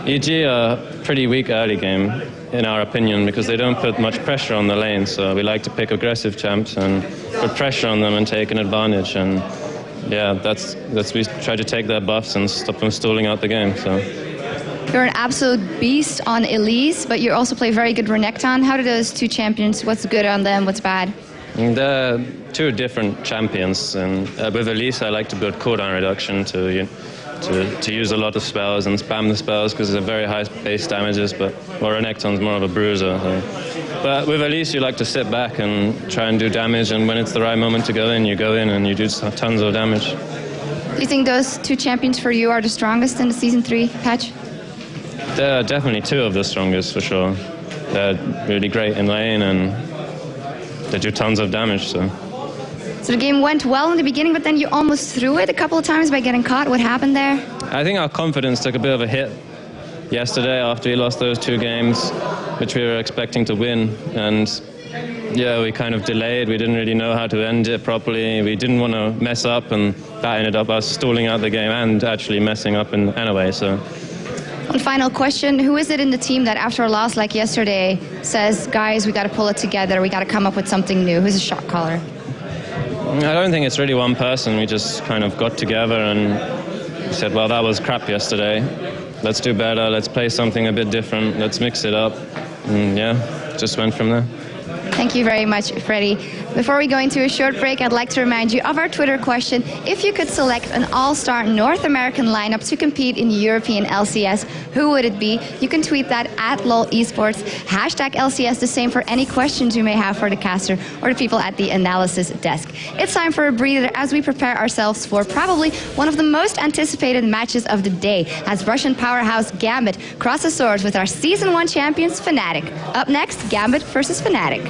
EG are pretty weak early game, in our opinion, because they don't put much pressure on the lane. So we like to pick aggressive champs and put pressure on them and take an advantage. And yeah, that's we try to take their buffs and stop them stalling out the game. So you're an absolute beast on Elise, but you also play very good Renekton. How do those 2 champions? What's good on them? What's bad? They're two different champions, and with Elise I like to build cooldown reduction to use a lot of spells and spam the spells because they're very high base damages, but Renekton's more of a bruiser. So. But with Elise you like to sit back and try and do damage, and when it's the right moment to go in, you go in and you do tons of damage. Do you think those two champions for you are the strongest in the Season 3 patch? They're definitely two of the strongest for sure. They're really great in lane and they do tons of damage. So the game went well in the beginning, but then you almost threw it a couple of times by getting caught. What happened there? I think our confidence took a bit of a hit yesterday after we lost those 2 games, which we were expecting to win. And yeah, we kind of delayed. We didn't really know how to end it properly. We didn't want to mess up, and that ended up us stalling out the game and actually messing up in anyway. So. One final question. Who is it in the team that after a loss like yesterday says, guys, we got to pull it together, we got to come up with something new? Who's a shot caller? I don't think it's really one person. We just kind of got together and said, well, that was crap yesterday. Let's do better. Let's play something a bit different. Let's mix it up. And yeah, just went from there. Thank you very much, Freddie. Before we go into a short break, I'd like to remind you of our Twitter question. If you could select an all-star North American lineup to compete in European LCS, who would it be? You can tweet that at LOL Esports, #LCS, the same for any questions you may have for the caster or the people at the analysis desk. It's time for a breather as we prepare ourselves for probably one of the most anticipated matches of the day, as Russian powerhouse Gambit crosses swords with our Season 1 champions, Fnatic. Up next, Gambit versus Fnatic.